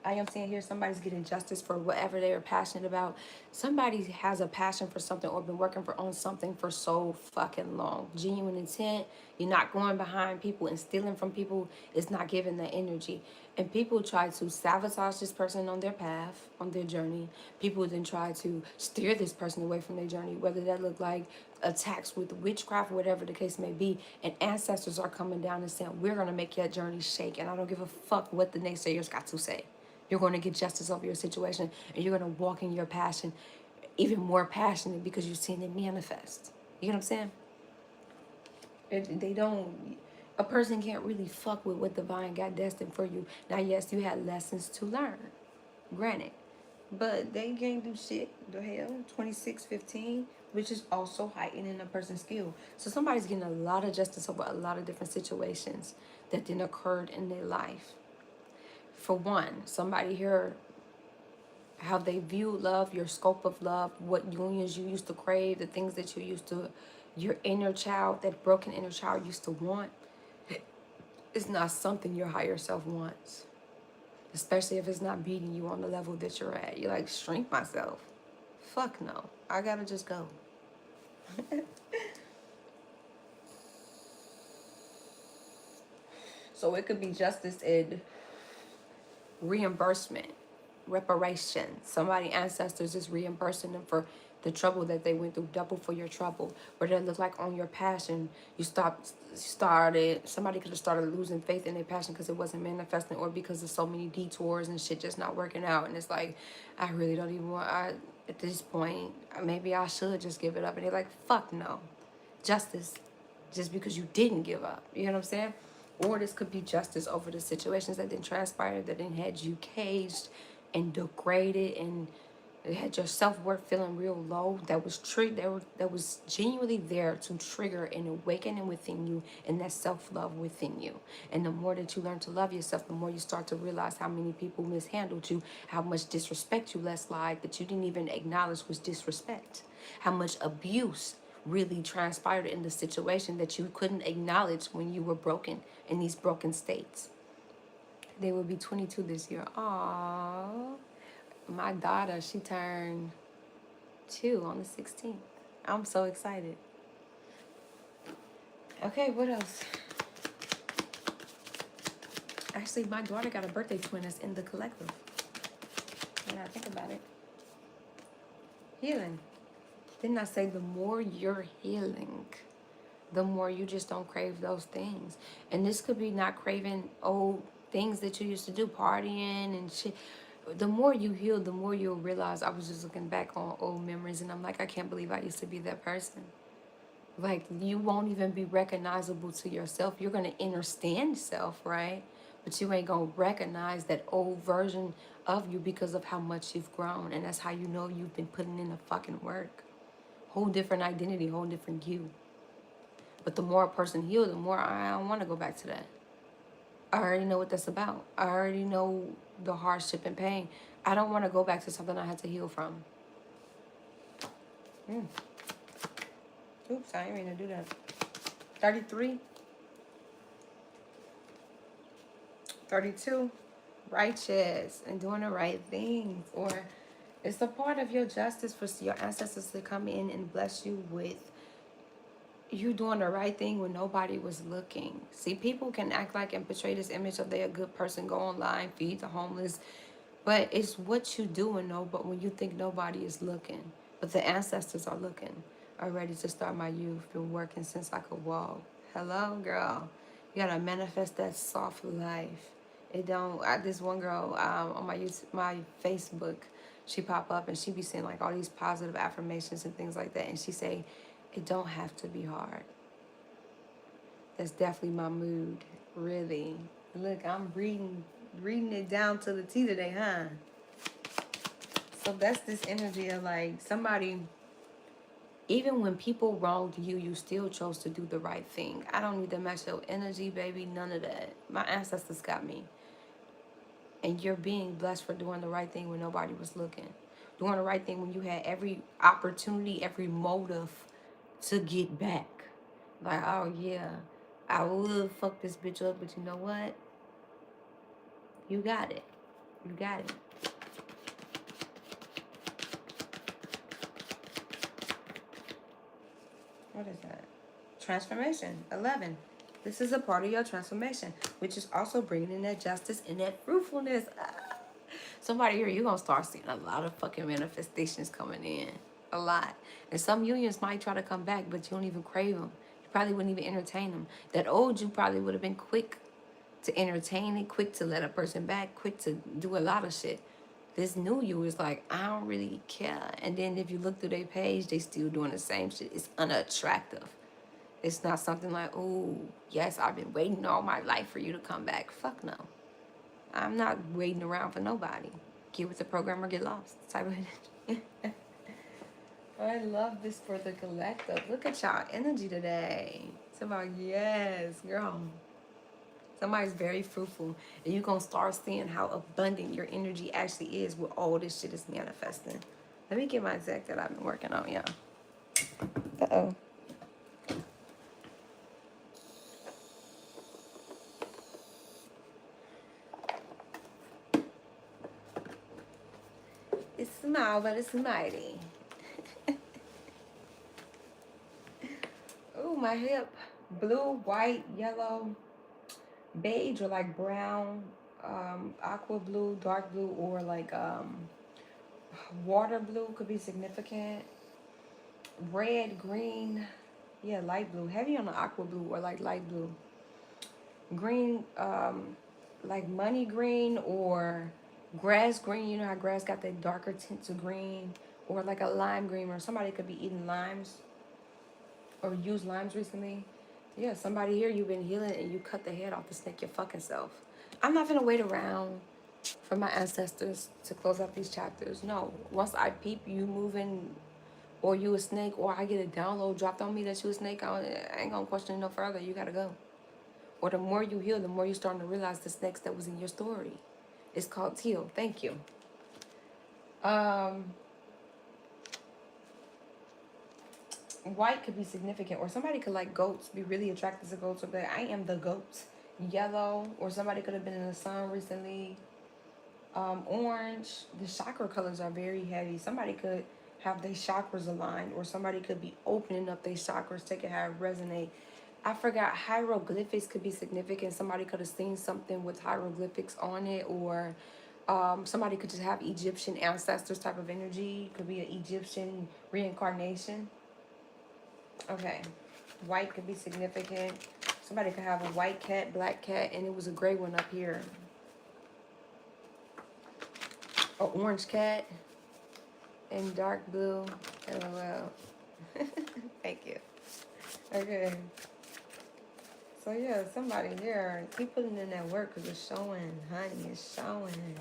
I am seeing here somebody's getting justice for whatever they are passionate about. Somebody has a passion for something or been working on something for so fucking long. Genuine intent. You're not going behind people and stealing from people. It's not giving that energy. And people try to sabotage this person on their path, on their journey. People then try to steer this person away from their journey, whether that look like attacks with witchcraft, whatever the case may be. And ancestors are coming down and saying, we're going to make your journey shake. And I don't give a fuck what the naysayers got to say. You're going to get justice over your situation, and you're going to walk in your passion even more passionate because you've seen it manifest. You know what I'm saying? They don't, a person can't really fuck with what divine got destined for you. Now, yes, you had lessons to learn, granted, but they can't do shit. The hell, 2615, which is also heightening a person's skill. So somebody's getting a lot of justice over a lot of different situations that then occurred in their life. For one, somebody here, how they view love, your scope of love, what unions you used to crave, the things that you used to, your inner child, that broken inner child used to want, is not something your higher self wants. Especially if it's not beating you on the level that you're at. You're like, shrink myself. Fuck no. I gotta just go. So it could be justice in reimbursement, reparation. Somebody ancestors is reimbursing them for the trouble that they went through, double for your trouble. What did it look like on your passion? Somebody could have started losing faith in their passion because it wasn't manifesting, or because of so many detours and shit just not working out. And it's like, I really don't even want, at this point, maybe I should just give it up. And they're like, fuck no. Justice, just because you didn't give up. You know what I'm saying? Or this could be justice over the situations that didn't transpire, that didn't had you caged and degraded, and it had your self-worth feeling real low. That was genuinely there to trigger an awakening within you, and that self-love within you. And the more that you learn to love yourself, the more you start to realize how many people mishandled you, how much disrespect you let slide that you didn't even acknowledge was disrespect, how much abuse really transpired in the situation that you couldn't acknowledge when you were broken in these broken states. They will be 22 this year. Aww. My daughter, she turned 2 on the 16th. I'm so excited. Okay, what else? Actually, my daughter got a birthday twin that's in the collective. When I think about it. Healing. Didn't I say the more you're healing, the more you just don't crave those things? And this could be not craving old things that you used to do, partying and shit. The more you heal, the more you'll realize. I was just looking back on old memories, and I'm like, I can't believe I used to be that person. Like, you won't even be recognizable to yourself. You're going to understand self, right? But you ain't going to recognize that old version of you because of how much you've grown. And that's how you know you've been putting in the fucking work. Whole different identity, whole different you. But the more a person heals, the more I don't want to go back to that. I already know what that's about. I already know the hardship and pain. I don't want to go back to something I had to heal from. Oops, I didn't mean to do that. 33. 32. Righteous and doing the right things. Or it's a part of your justice for your ancestors to come in and bless you with you doing the right thing when nobody was looking. See, people can act like and portray this image of they're a good person, go online, feed the homeless. But it's what you do and know, but when you think nobody is looking. But the ancestors are looking. I'm ready to start my youth. Been working since I could walk. Hello, girl. You gotta manifest that soft life. It don't, this one girl on my Facebook, she pop up and she be saying like all these positive affirmations and things like that. And she say, it don't have to be hard. That's definitely my mood, really. Look, I'm reading it down to the T today, huh? So that's this energy of like somebody, even when people wronged you, you still chose to do the right thing. I don't need to match your energy, baby, none of that. My ancestors got me. And you're being blessed for doing the right thing when nobody was looking. Doing the right thing when you had every opportunity, every motive to get back. Like, oh yeah, I would fuck this bitch up, but you know what? You got it. You got it. What is that? Transformation. 11. This is a part of your transformation, which is also bringing in that justice and that fruitfulness. Somebody here, you're going to start seeing a lot of fucking manifestations coming in. A lot. And some unions might try to come back, but you don't even crave them. You probably wouldn't even entertain them. That old you probably would have been quick to entertain it, quick to let a person back, quick to do a lot of shit. This new you is like, I don't really care. And then if you look through their page, they still doing the same shit. It's unattractive. It's not something like, oh, yes, I've been waiting all my life for you to come back. Fuck no. I'm not waiting around for nobody. Get with the program or get lost. Type of energy. I love this for the collective. Look at y'all energy today. It's about, yes, girl. Somebody's very fruitful. And you're going to start seeing how abundant your energy actually is with all this shit is manifesting. Let me get my deck that I've been working on, y'all. Uh-oh. It's small, but it's mighty. Ooh, my hip. Blue, white, yellow, beige, or like brown, aqua blue, dark blue, or like water blue could be significant. red, green, yeah, light blue. Heavy on the aqua blue or like light blue. Green, like money green or grass green. You know how grass got that darker tints of green, or like a lime green, or somebody could be eating limes or used limes recently. Yeah, somebody here, you've been healing and you cut the head off the snake your fucking self. I'm not gonna wait around for my ancestors to close out these chapters. No, once I peep you moving, or you a snake, or I get a download dropped on me that you a snake, I ain't gonna question it no further. You gotta go. Or the more you heal, the more you're starting to realize the snakes that was in your story. It's called teal. Thank you. White could be significant, or somebody could like goats, be really attracted to goats, or be like, I am the goat. Yellow, or somebody could have been in the sun recently. Orange, the chakra colors are very heavy. Somebody could have their chakras aligned, or somebody could be opening up their chakras, take it how it resonate. I forgot, hieroglyphics could be significant. Somebody could have seen something with hieroglyphics on it, or somebody could just have Egyptian ancestors type of energy. Could be an Egyptian reincarnation. Okay, white could be significant. Somebody could have a white cat, black cat, and it was a gray one up here. An orange cat and dark blue. LOL. Thank you. Okay. So yeah, somebody there, keep putting in that work because it's showing, honey, it's showing.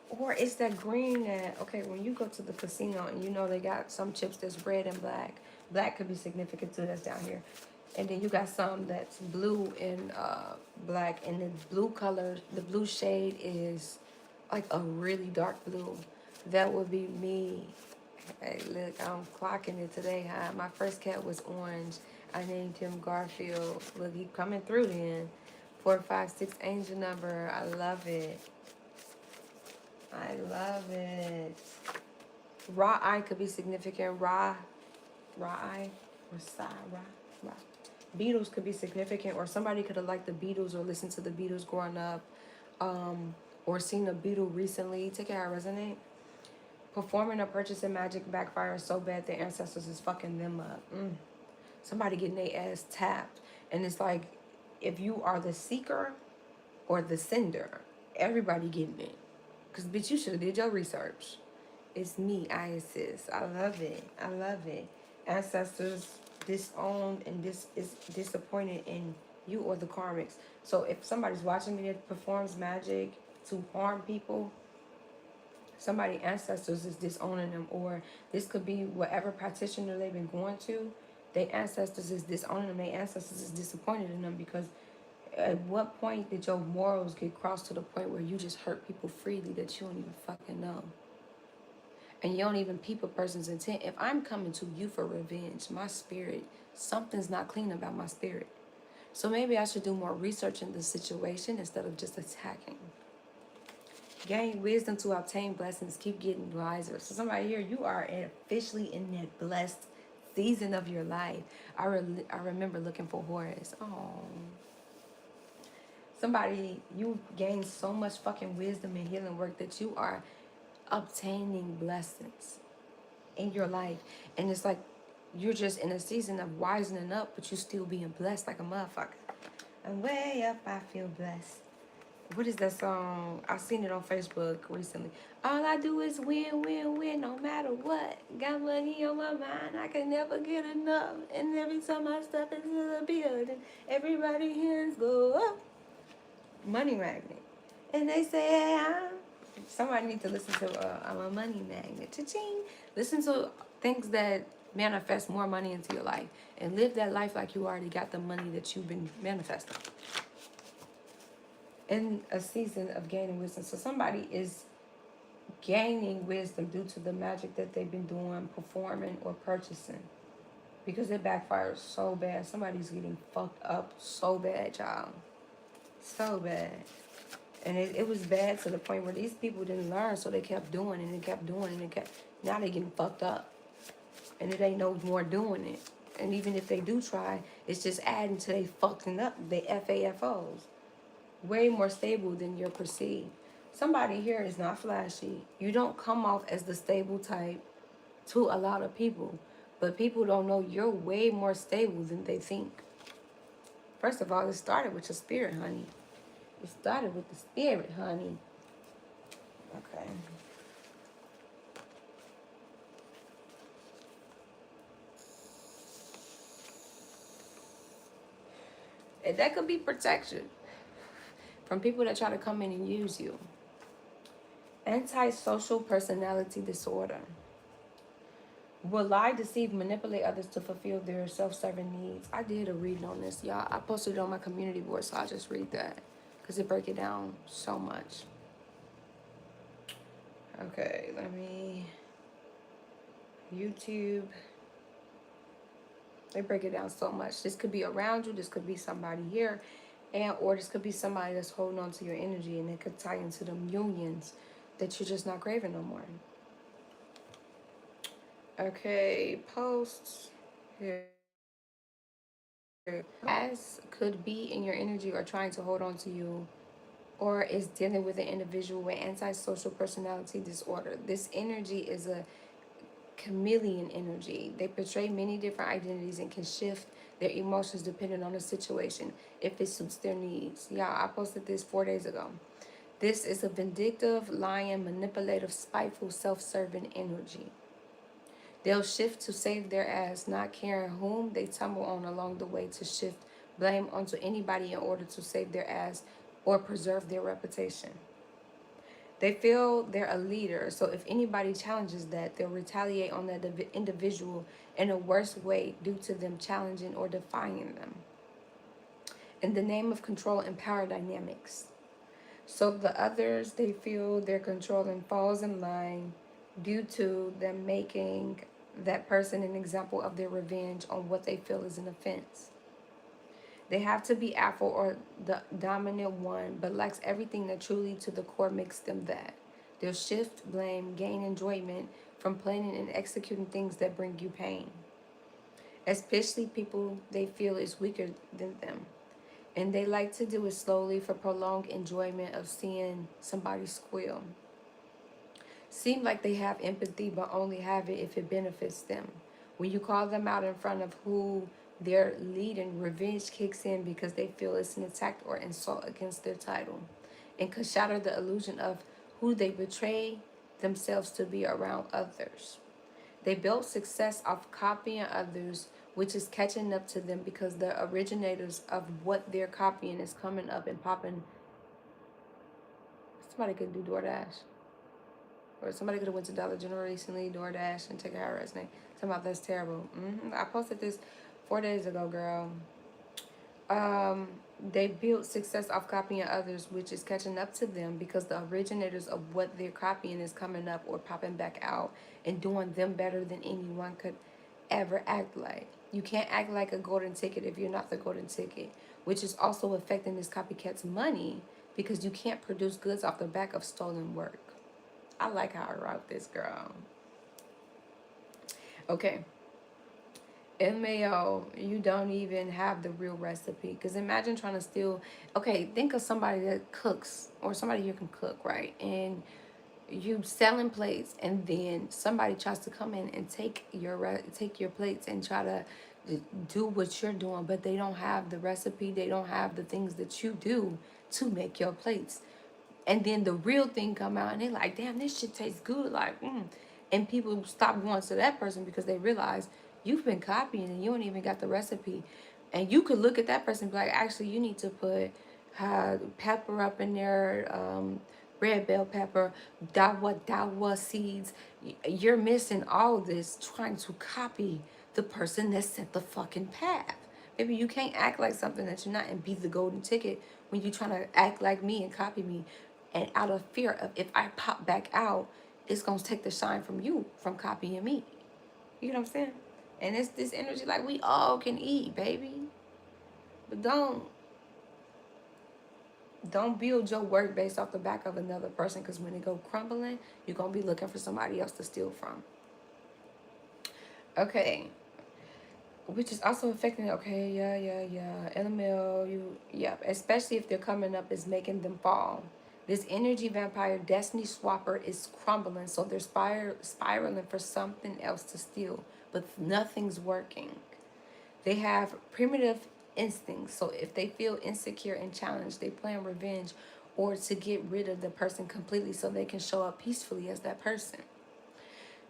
Or it's that green that, okay, when you go to the casino and you know they got some chips that's red and black. Black could be significant too, that's down here. And then you got some that's blue and black, and the blue color, the blue shade is like a really dark blue. That would be me. Hey, look, I'm clocking it today, huh? My first cat was orange. I named him Garfield. Look, he coming through then. 456 angel number. I love it. I love it. Raw eye could be significant. Raw eye or raw. Beatles could be significant, or somebody could have liked the Beatles or listened to the Beatles growing up, or seen a Beatle recently. Take it how it resonate. Performing or purchasing magic backfires so bad their ancestors is fucking them up. Somebody getting their ass tapped. And it's like, if you are the seeker or the sender, everybody getting it. Because, bitch, you should have did your research. It's me, Isis. I love it. I love it. Ancestors disowned and is disappointed in you or the karmics. So if somebody's watching me that performs magic to harm people, somebody ancestors is disowning them, or this could be whatever practitioner they've been going to. Their ancestors is disowning them. Their ancestors is disappointed in them, because at what point did your morals get crossed to the point where you just hurt people freely that you don't even fucking know? And you don't even peep a person's intent. If I'm coming to you for revenge, my spirit, something's not clean about my spirit. So maybe I should do more research in the situation instead of just attacking. Gain wisdom to obtain blessings. Keep getting wiser. So somebody here, you are officially in that blessed season of your life. I remember looking for Horus. Oh. Somebody, you gain so much fucking wisdom and healing work that you are obtaining blessings in your life. And it's like you're just in a season of wisening up, but you still being blessed like a motherfucker. And way up, I feel blessed. What is that song? I seen it on Facebook recently. All I do is win, win, win, no matter what. Got money on my mind, I can never get enough. And every time I step into the building, everybody hands go up. Money magnet. And they say, somebody needs to listen to I'm a money magnet. Cha-ching. Listen to things that manifest more money into your life, and live that life like you already got the money that you've been manifesting. In a season of gaining wisdom. So somebody is gaining wisdom due to the magic that they've been doing, performing, or purchasing, because it backfires so bad. Somebody's getting fucked up so bad, y'all. So bad. And it was bad to the point where these people didn't learn, so they kept doing and they kept doing and they kept. Now they getting fucked up. And it ain't no more doing it. And even if they do try, it's just adding to they fucking up. They FAFOs. Way more stable than you're perceived. Somebody here is not flashy. You don't come off as the stable type. to a lot of people. But people don't know you're way more stable than they think. First of all, it started with your spirit, honey. It started with the spirit, honey. Okay. And that could be protection from people that try to come in and use you. Antisocial personality disorder. Will lie, deceive, manipulate others to fulfill their self-serving needs. I did a reading on this, y'all. I posted it on my community board, so I'll just read that because it breaks it down so much. Okay, let me... YouTube. They break it down so much. This could be around you. This could be somebody here. Or this could be somebody that's holding on to your energy, and it could tie into them unions that you're just not craving no more. Okay, posts here. As could be in your energy or trying to hold on to you, or is dealing with an individual with antisocial personality disorder. This energy is a chameleon energy. They portray many different identities and can shift their emotions depending on the situation if it suits their needs. Yeah, I posted this 4 days ago. This is a vindictive, lying, manipulative, spiteful, self-serving energy. They'll shift to save their ass, not caring whom they tumble on along the way, to shift blame onto anybody in order to save their ass or preserve their reputation. They feel they're a leader, so if anybody challenges that, they'll retaliate on that individual in a worse way due to them challenging or defying them. In the name of control and power dynamics. So the others, they feel they're controlling falls in line due to them making that person an example of their revenge on what they feel is an offense. They have to be alpha or the dominant one, but lacks everything that truly to the core makes them that. They'll shift, blame, gain enjoyment from planning and executing things that bring you pain. Especially people they feel is weaker than them. And they like to do it slowly for prolonged enjoyment of seeing somebody squeal. Seem like they have empathy, but only have it if it benefits them. When you call them out in front of who they're leading, revenge kicks in because they feel it's an attack or insult against their title, and could shatter the illusion of who they betray themselves to be around others. They built success off copying others, which is catching up to them because the originators of what they're copying is coming up and popping. Somebody could do DoorDash. Or somebody could have went to Dollar General recently, DoorDash, and took a harass name. Talking about that's terrible. I posted this 4 days ago, girl. They built success off copying others, which is catching up to them because the originators of what they're copying is coming up or popping back out and doing them better than anyone could ever act like. You can't act like a golden ticket if you're not the golden ticket, which is also affecting this copycat's money because you can't produce goods off the back of stolen work. I like how I wrote this, girl. Okay. MAO, you don't even have the real recipe. Because imagine trying to steal. Okay, think of somebody that cooks, or somebody who can cook, right? And you selling plates, and then somebody tries to come in and take your plates and try to do what you're doing, but they don't have the recipe. They don't have the things that you do to make your plates. And then the real thing come out and they like, damn, this shit tastes good. Like, And people stop going to that person because they realize you've been copying and you don't even got the recipe. And you could look at that person and be like, actually, you need to put pepper up in there, red bell pepper, dawa seeds. You're missing all this trying to copy the person that set the fucking path. Maybe you can't act like something that you're not and be the golden ticket when you're trying to act like me and copy me. And out of fear of if I pop back out, it's going to take the shine from you from copying me. You know what I'm saying? And it's this energy like we all can eat, baby. But don't build your work based off the back of another person, because when it go crumbling, you're going to be looking for somebody else to steal from. Okay. Which is also affecting, okay, yeah. LML, especially if they're coming up as making them fall. This energy vampire, destiny swapper, is crumbling. So they're spiraling for something else to steal. But nothing's working. They have primitive instincts. So if they feel insecure and challenged, they plan revenge or to get rid of the person completely so they can show up peacefully as that person.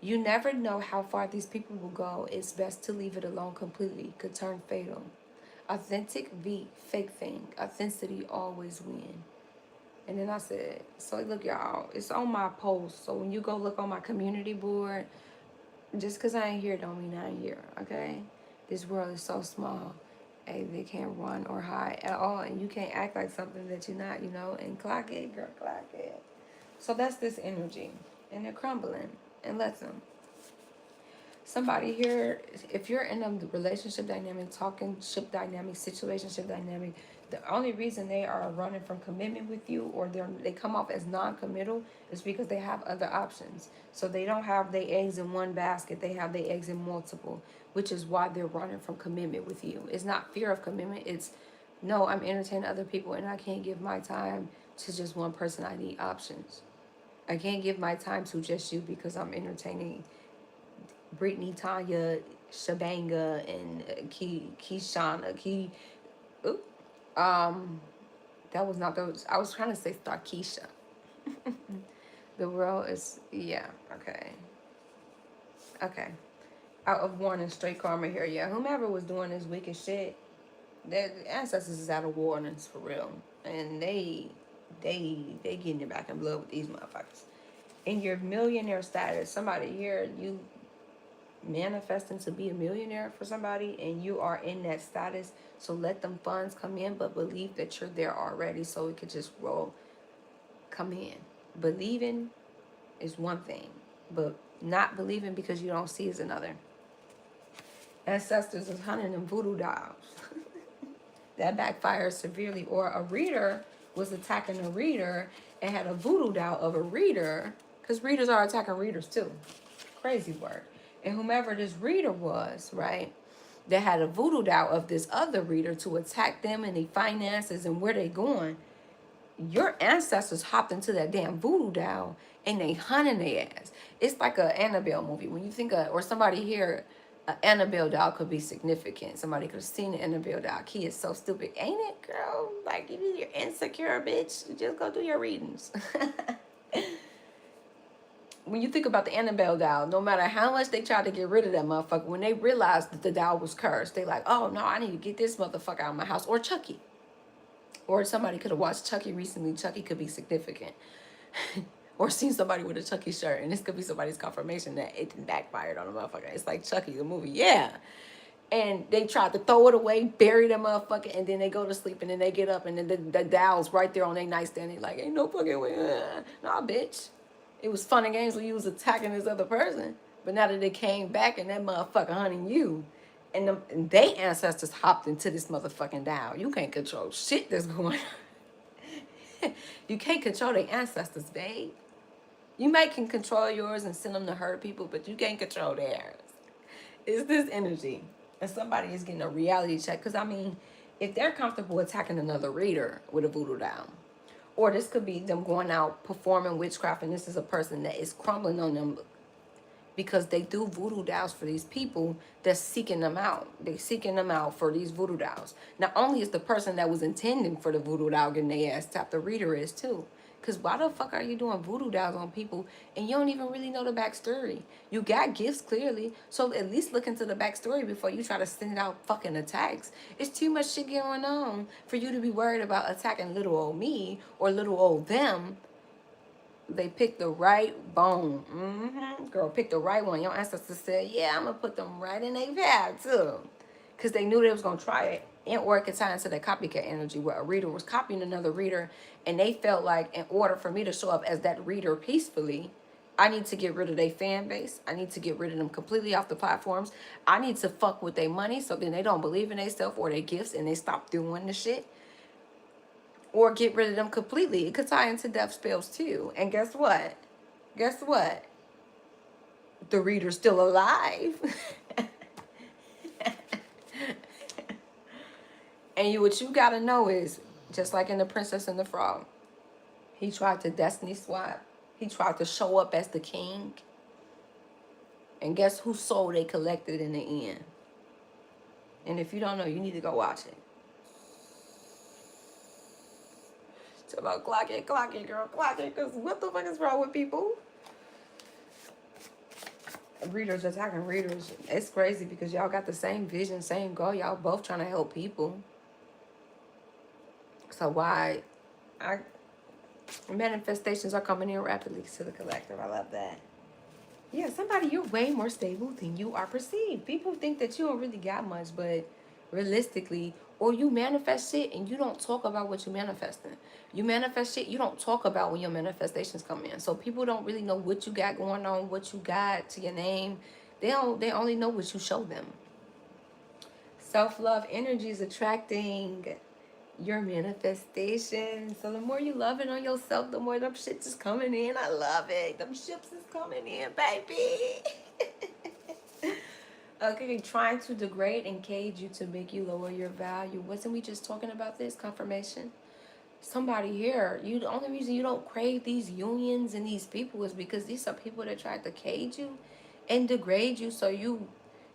You never know how far these people will go. It's best to leave it alone completely. Could turn fatal. Authentic beat fake thing. Authenticity always win. And then I said, so look, y'all, it's on my post. So when you go look on my community board, just because I ain't here don't mean I ain't here, okay? This world is so small. Hey, they can't run or hide at all. And you can't act like something that you're not, and clock it, girl, clock it. So that's this energy. And they're crumbling. And let them. Somebody here, if you're in a relationship dynamic, talking ship dynamic, situationship dynamic, the only reason they are running from commitment with you or they come off as non-committal is because they have other options. So they don't have their eggs in one basket. They have their eggs in multiple, which is why they're running from commitment with you. It's not fear of commitment. It's, no, I'm entertaining other people and I can't give my time to just one person. I need options. I can't give my time to just you because I'm entertaining Brittany, Tanya, Shabanga, and Keyshana. That was not those. I was trying to say Starkeisha. The world is, yeah, okay. Okay. Out of warning, straight karma here. Yeah, whomever was doing this wicked shit, their ancestors is out of warnings for real. And they getting it back in blood with these motherfuckers. In your millionaire status, somebody here, you manifesting to be a millionaire for somebody and you are in that status, so let them funds come in, but believe that you're there already so it could just come in. Believing is one thing, but not believing because you don't see is another. Ancestors is hunting them voodoo dolls. That backfires severely. Or a reader was attacking a reader and had a voodoo doll of a reader, because readers are attacking readers too. Crazy word. And whomever this reader was, right, that had a voodoo doll of this other reader to attack them and their finances and where they going, your ancestors hopped into that damn voodoo doll and they hunting their ass. It's like a Annabelle movie. When you think of, or somebody here, an Annabelle doll could be significant. Somebody could have seen an Annabelle doll. Key is so stupid, ain't it, girl? Like, you're insecure, bitch. Just go do your readings. When you think about the Annabelle doll, no matter how much they tried to get rid of that motherfucker, when they realized that the doll was cursed, they like, oh no, I need to get this motherfucker out of my house. Or Chucky. Or somebody could have watched Chucky recently. Chucky could be significant. Or seen somebody with a Chucky shirt, and this could be somebody's confirmation that it backfired on a motherfucker. It's like Chucky, the movie, yeah. And they tried to throw it away, bury that motherfucker, and then they go to sleep, and then they get up, and then the doll's right there on their nightstand. They like, ain't no fucking way. Nah, bitch. It was fun and games when you was attacking this other person. But now that they came back and that motherfucker hunting you, and they ancestors hopped into this motherfucking doll. You can't control shit that's going on. You can't control their ancestors, babe. You might can control yours and send them to hurt people, but you can't control theirs. It's this energy. And somebody is getting a reality check. Because, I mean, if they're comfortable attacking another reader with a voodoo doll, or this could be them going out performing witchcraft, and this is a person that is crumbling on them because they do voodoo dolls for these people that's seeking them out. They're seeking them out for these voodoo dolls. Not only is the person that was intending for the voodoo doll getting their ass tapped, the reader is too. Because why the fuck are you doing voodoo dolls on people and you don't even really know the backstory? You got gifts, clearly. So at least look into the backstory before you try to send out fucking attacks. It's too much shit going on for you to be worried about attacking little old me or little old them. They picked the right bone. Girl, pick the right one. Your ancestors said, yeah, I'm going to put them right in their path, too. Because they knew they was going to try it. And or it could tie into that copycat energy where a reader was copying another reader. And they felt like in order for me to show up as that reader peacefully, I need to get rid of their fan base. I need to get rid of them completely off the platforms. I need to fuck with their money so then they don't believe in themselves or their gifts and they stop doing the shit. Or get rid of them completely. It could tie into death spells too. And guess what? Guess what? The reader's still alive. And what you gotta know is, just like in The Princess and the Frog, He tried to destiny swap. He tried to show up as the king. And guess whose soul they collected in the end? And if you don't know, you need to go watch it. It's about clock it, girl, clock it. Because what the fuck is wrong with people? Readers attacking readers. It's crazy because y'all got the same vision, same goal. Y'all both trying to help people. So why manifestations are coming in rapidly to the collective. I love that. Yeah, somebody, you're way more stable than you are perceived. People think that you don't really got much, but realistically, or you manifest shit and you don't talk about what you're manifesting. You manifest shit, you don't talk about when your manifestations come in. So people don't really know what you got going on, what you got to your name. They only know what you show them. Self-love energy is attracting your manifestation. So the more you love it on yourself, the more them shits is coming in. I love it. Them ships is coming in, baby. Okay, trying to degrade and cage you to make you lower your value. Wasn't we just talking about this? Confirmation. Somebody here, the only reason you don't crave these unions and these people is because these are people that tried to cage you and degrade you, so you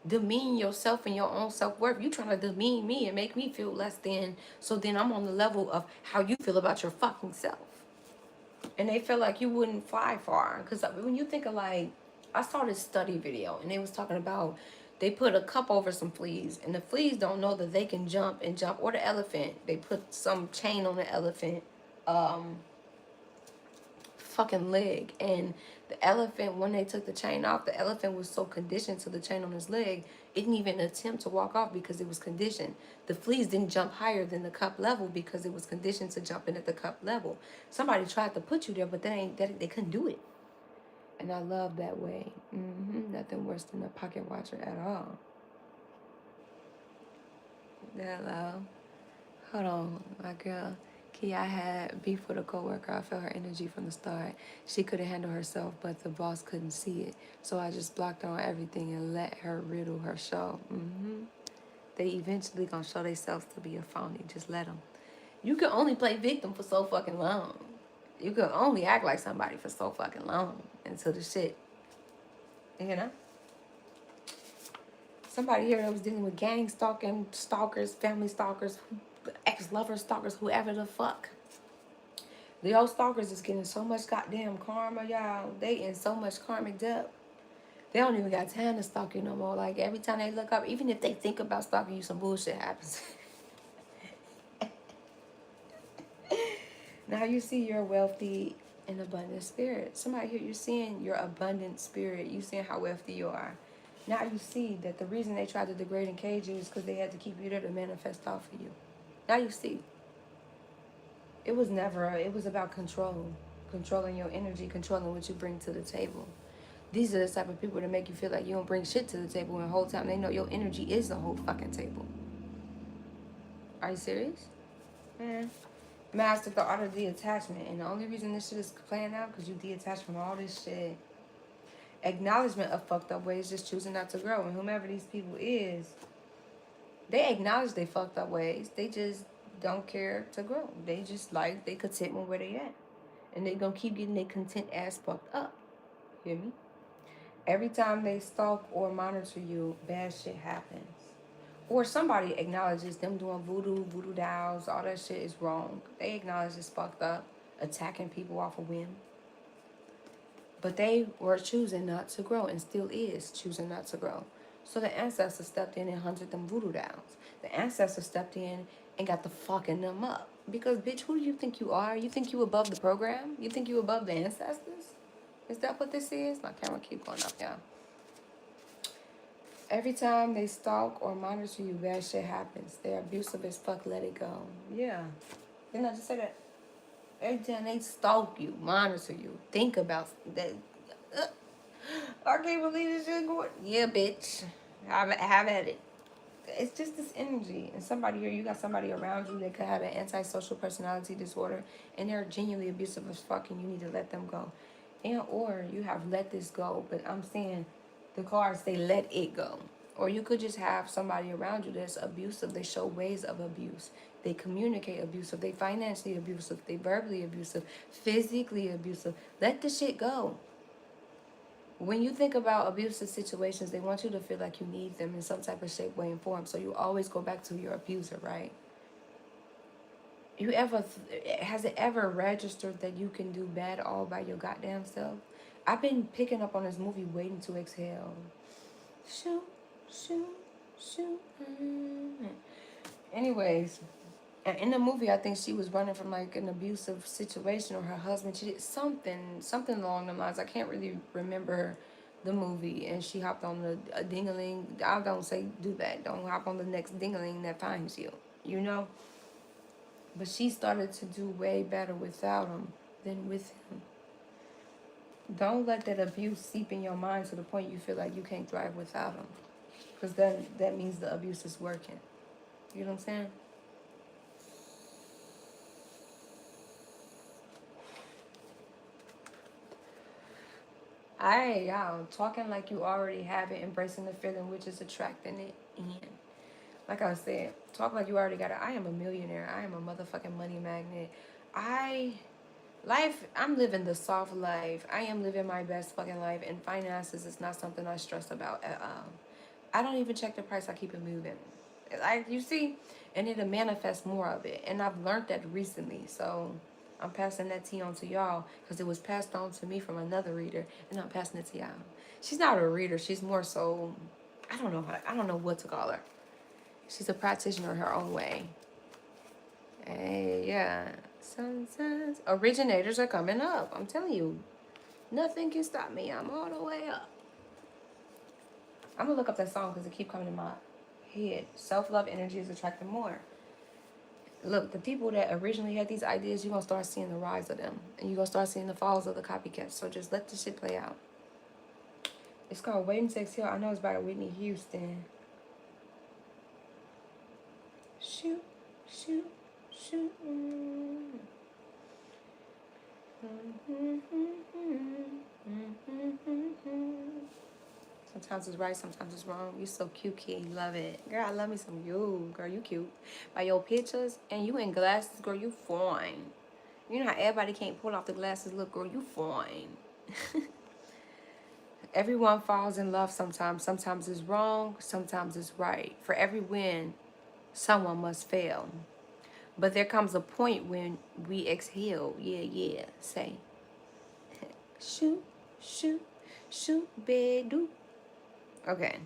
demean yourself and your own self-worth. You trying to demean me and make me feel less than, so then I'm on the level of how you feel about your fucking self. And they feel like you wouldn't fly far. Because when you think of like, I saw this study video and they was talking about, they put a cup over some fleas and the fleas don't know that they can jump and jump. Or the elephant, they put some chain on the elephant fucking leg, and the elephant, when they took the chain off, the elephant was so conditioned to the chain on his leg, it didn't even attempt to walk off because it was conditioned. The fleas didn't jump higher than the cup level because it was conditioned to jumping at the cup level. Somebody tried to put you there, but they couldn't do it. And I love that way. Nothing worse than a pocket watcher at all. Hello. Hold on, my girl. I had beef with a coworker. I felt her energy from the start. She couldn't handle herself, but the boss couldn't see it. So I just blocked her on everything and let her riddle her show. They eventually gonna show themselves to be a phony. Just let them. You can only play victim for so fucking long. You can only act like somebody for so fucking long until the shit, you know? Somebody here that was dealing with gang stalking, stalkers, family stalkers, ex-lovers, stalkers, whoever the fuck. The old stalkers is getting so much goddamn karma, y'all. They in so much karmic debt. They don't even got time to stalk you no more. Like, every time they look up, even if they think about stalking you, some bullshit happens. Now you see your wealthy and abundant spirit. Somebody here, you're seeing your abundant spirit. You seeing how wealthy you are. Now you see that the reason they tried to degrade and cage you is because they had to keep you there to manifest off of you. Now you see. It was about control. Controlling your energy, controlling what you bring to the table. These are the type of people that make you feel like you don't bring shit to the table, and the whole time they know your energy is the whole fucking table. Are you serious? Man. Master the art of detachment. And the only reason this shit is playing out because you detached from all this shit. Acknowledgement of fucked up ways, just choosing not to grow. And whomever these people is, they acknowledge they fucked up ways. They just don't care to grow. They just like, they content with where they at. And they gonna keep getting their content ass fucked up. Hear me? Every time they stalk or monitor you, bad shit happens. Or somebody acknowledges them doing voodoo dolls, all that shit is wrong. They acknowledge it's fucked up, attacking people off a whim. But they were choosing not to grow, and still is choosing not to grow. So the ancestors stepped in and hunted them voodoo dolls. The ancestors stepped in and got the fucking them up. Because, bitch, who do you think you are? You think you above the program? You think you above the ancestors? Is that what this is? My camera keep going up, y'all. Every time they stalk or monitor you, bad shit happens. They're abusive as fuck, let it go. Yeah. Didn't I just say that? Every time they stalk you, monitor you, think about that. I can't believe this shit going. Yeah, bitch. Have at it. It's just this energy. And somebody here, you got somebody around you that could have an antisocial personality disorder, and they're genuinely abusive as fuck, and you need to let them go. And or you have let this go, but I'm saying the cards say let it go. Or you could just have somebody around you that's abusive. They show ways of abuse. They communicate abusive. They financially abusive. They verbally abusive. Physically abusive. Let the shit go. When you think about abusive situations, they want you to feel like you need them in some type of shape, way, and form. So you always go back to your abuser, right? Has it ever registered that you can do bad all by your goddamn self? I've been picking up on this movie, Waiting to Exhale. Shoot, shoot, shoot. Anyways, and in the movie, I think she was running from like an abusive situation, or her husband cheated, something along the lines. I can't really remember the movie. And she hopped on a ding-a-ling. I don't say do that. Don't hop on the next ding-a-ling that finds you. You know. But she started to do way better without him than with him. Don't let that abuse seep in your mind to the point you feel like you can't thrive without him. Because then that means the abuse is working. You know what I'm saying? Alright, y'all. Talking like you already have it, embracing the feeling, which is attracting it in. Like I said, talk like you already got it. I am a millionaire. I am a motherfucking money magnet. I'm living the soft life. I am living my best fucking life. And finances is not something I stress about at all. I don't even check the price. I keep it moving. Like, you see? And it'll manifest more of it. And I've learned that recently. So I'm passing that tea on to y'all, because it was passed on to me from another reader. And I'm passing it to y'all. She's not a reader. She's more so, I don't know what to call her. She's a practitioner in her own way. Hey, yeah. Sometimes originators are coming up. I'm telling you, nothing can stop me. I'm all the way up. I'm gonna look up that song because it keep coming in my head. Self-love energy is attracting more. Look, the people that originally had these ideas, you're gonna start seeing the rise of them, and you're gonna start seeing the falls of the copycats. So just let the shit play out. It's called Waiting to Exhale. I know it's by Whitney Houston. Shoot, shoot, shoot. Sometimes it's right, sometimes it's wrong. You so cute, kid. Love it. Girl, I love me some you. Girl, you cute. By your pictures, and you in glasses, girl, you fine. You know how everybody can't pull off the glasses. Look, girl, you fine. Everyone falls in love sometimes. Sometimes it's wrong, sometimes it's right. For every win, someone must fail. But there comes a point when we exhale. Yeah, say. Shoot, shoot, shoot, bedu. Okay.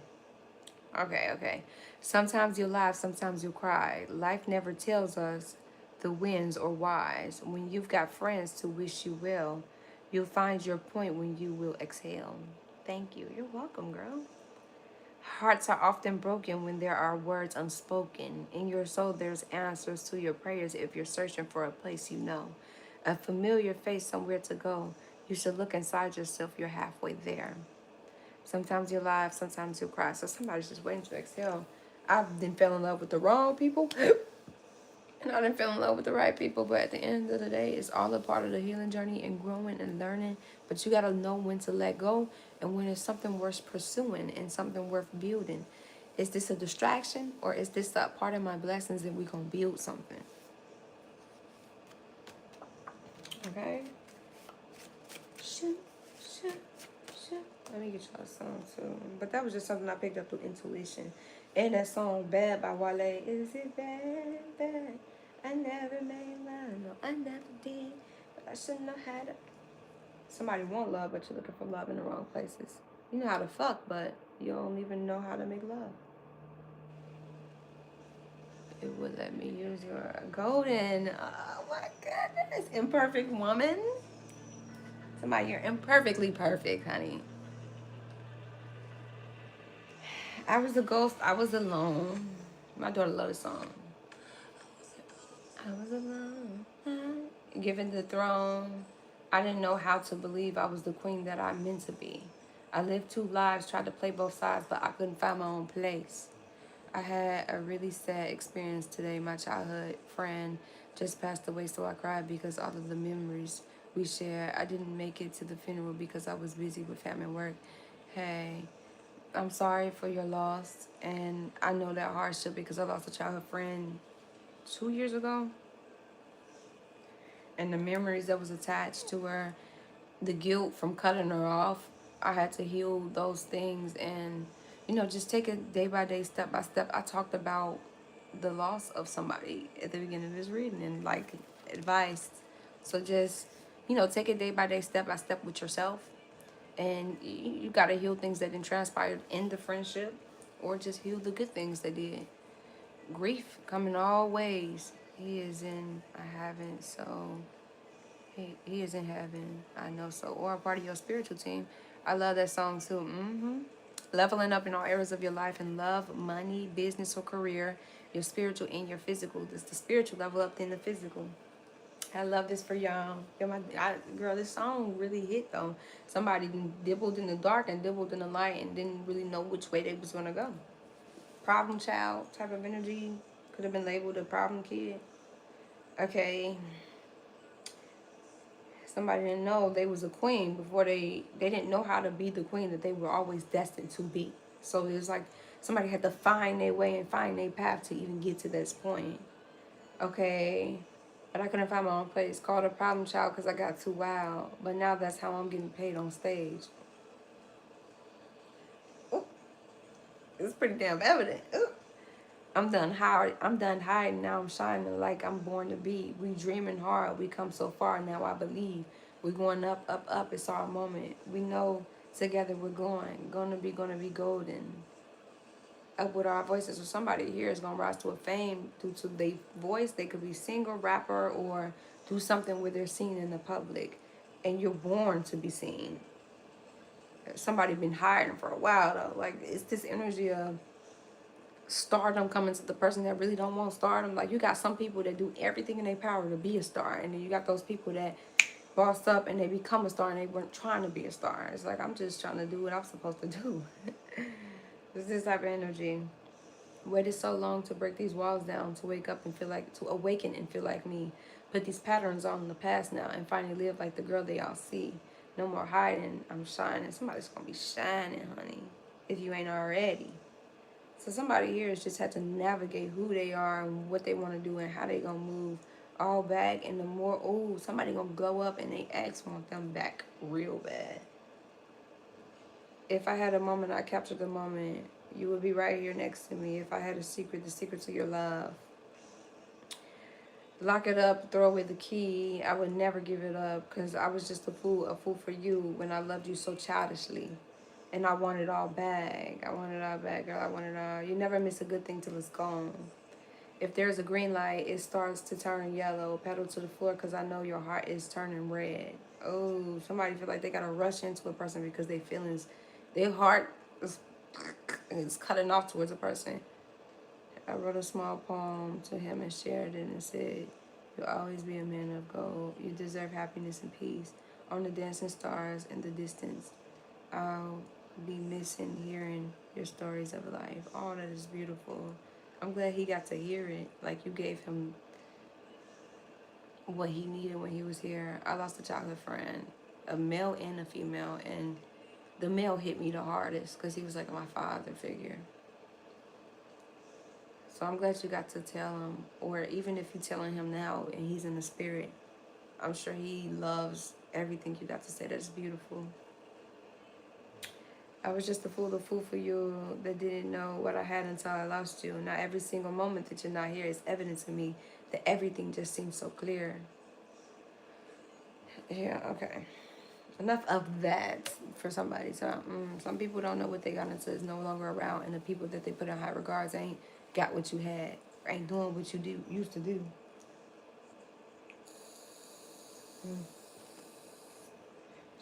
Sometimes you laugh, sometimes you cry. Life never tells us the wins or whys. When you've got friends to wish you well, you'll find your point when you will exhale. Thank you. You're welcome, girl. Hearts are often broken when there are words unspoken. In your soul, there's answers to your prayers if you're searching for a place you know. A familiar face, somewhere to go. You should look inside yourself. You're halfway there. Sometimes you laugh, sometimes you cry. So somebody's just waiting to exhale. I've been fell in love with the wrong people. And I didn't fall in love with the right people. But at the end of the day, it's all a part of the healing journey and growing and learning. But you got to know when to let go and when it's something worth pursuing and something worth building. Is this a distraction, or is this a part of my blessings that we're going to build something? Okay? Shoot, shoot, shoot. Let me get y'all a song too. But that was just something I picked up through intuition. And that song, Bad by Wale. Is it bad, bad? I never made love. No, I never did. But I should know how to. Somebody want love, but you're looking for love in the wrong places. You know how to fuck, but you don't even know how to make love. It would let me use your golden. Oh my goodness. Imperfect woman. Somebody, you're imperfectly perfect, honey. I was a ghost. I was alone. My daughter loved the song. I was alone. Given the throne. I didn't know how to believe I was the queen that I meant to be. I lived 2 lives, tried to play both sides, but I couldn't find my own place. I had a really sad experience today. My childhood friend just passed away, so I cried because all of the memories we shared. I didn't make it to the funeral because I was busy with family and work. Hey, I'm sorry for your loss, and I know that hardship because I lost a childhood friend 2 years ago, and the memories that was attached to her, the guilt from cutting her off. I had to heal those things, and just take it day by day, step by step. I talked about the loss of somebody at the beginning of this reading and like advice. So just take it day by day, step by step with yourself, and you got to heal things that didn't transpire in the friendship, or just heal the good things that did. Grief come in all ways. He is in, I haven't, so he is in heaven, I know so, or a part of your spiritual team. I love that song too. Leveling up in all areas of your life, in love, money, business, or career, your spiritual and your physical. This the spiritual level up in the physical. I love this for y'all. Girl, this song really hit though. Somebody dibbled in the dark and dibbled in the light and didn't really know which way they was gonna go. Problem child type of energy. Could have been labeled a problem kid. Okay. Somebody didn't know they was a queen before they didn't know how to be the queen that they were always destined to be. So it was like somebody had to find their way and find their path to even get to this point. Okay. But I couldn't find my own place. Called a problem child because I got too wild. But now that's how I'm getting paid on stage. Ooh, it's pretty damn evident. Ooh. I'm done hiding. Now I'm shining like I'm born to be. We dreaming hard. We come so far. Now I believe. We're going up, up, up. It's our moment. We know together we're going. Gonna be golden. Up with our voices. So somebody here is gonna rise to a fame due to their voice. They could be singer, rapper, or do something where they're seen in the public. And you're born to be seen. Somebody been hiding for a while though. Like it's this energy of stardom coming to the person that really don't want stardom. Like you got some people that do everything in their power to be a star, and then you got those people that bossed up and they become a star and they weren't trying to be a star. It's like, I'm just trying to do what I'm supposed to do. It's this type of energy. Waited so long to break these walls down, to wake up and feel like, to awaken and feel like me. Put these patterns on in the past now and finally live like the girl they all see. No more hiding, I'm shining. Somebody's gonna be shining, honey, if you ain't already. So somebody here has just had to navigate who they are and what they want to do and how they gonna move all back. And the more, somebody gonna glow up and they ex want them back real bad. If I had a moment, I captured the moment. You would be right here next to me. If I had a secret, the secret to your love. Lock it up, throw away the key. I would never give it up because I was just a fool for you when I loved you so childishly. And I want it all back. I want it all back, girl. I want it all. You never miss a good thing till it's gone. If there's a green light, it starts to turn yellow. Pedal to the floor because I know your heart is turning red. Oh, somebody feel like they got to rush into a person because their feelings, their heart is cutting off towards a person. I wrote a small poem to him and shared it and said, you'll always be a man of gold. You deserve happiness and peace. On the dancing stars in the distance, I'll be missing hearing your stories of life. Oh, that is beautiful. I'm glad he got to hear it. Like you gave him what he needed when he was here. I lost a childhood friend, a male and a female, and the male hit me the hardest because he was like my father figure. So I'm glad you got to tell him, or even if you're telling him now and he's in the spirit, I'm sure he loves everything you got to say. That's beautiful. I was just a fool for you that didn't know what I had until I lost you. Now every single moment that you're not here is evidence to me that everything just seems so clear. Yeah, okay. Enough of that for somebody. So some people don't know what they got into is no longer around, and the people that they put in high regards ain't got what you had, ain't doing what you used to do.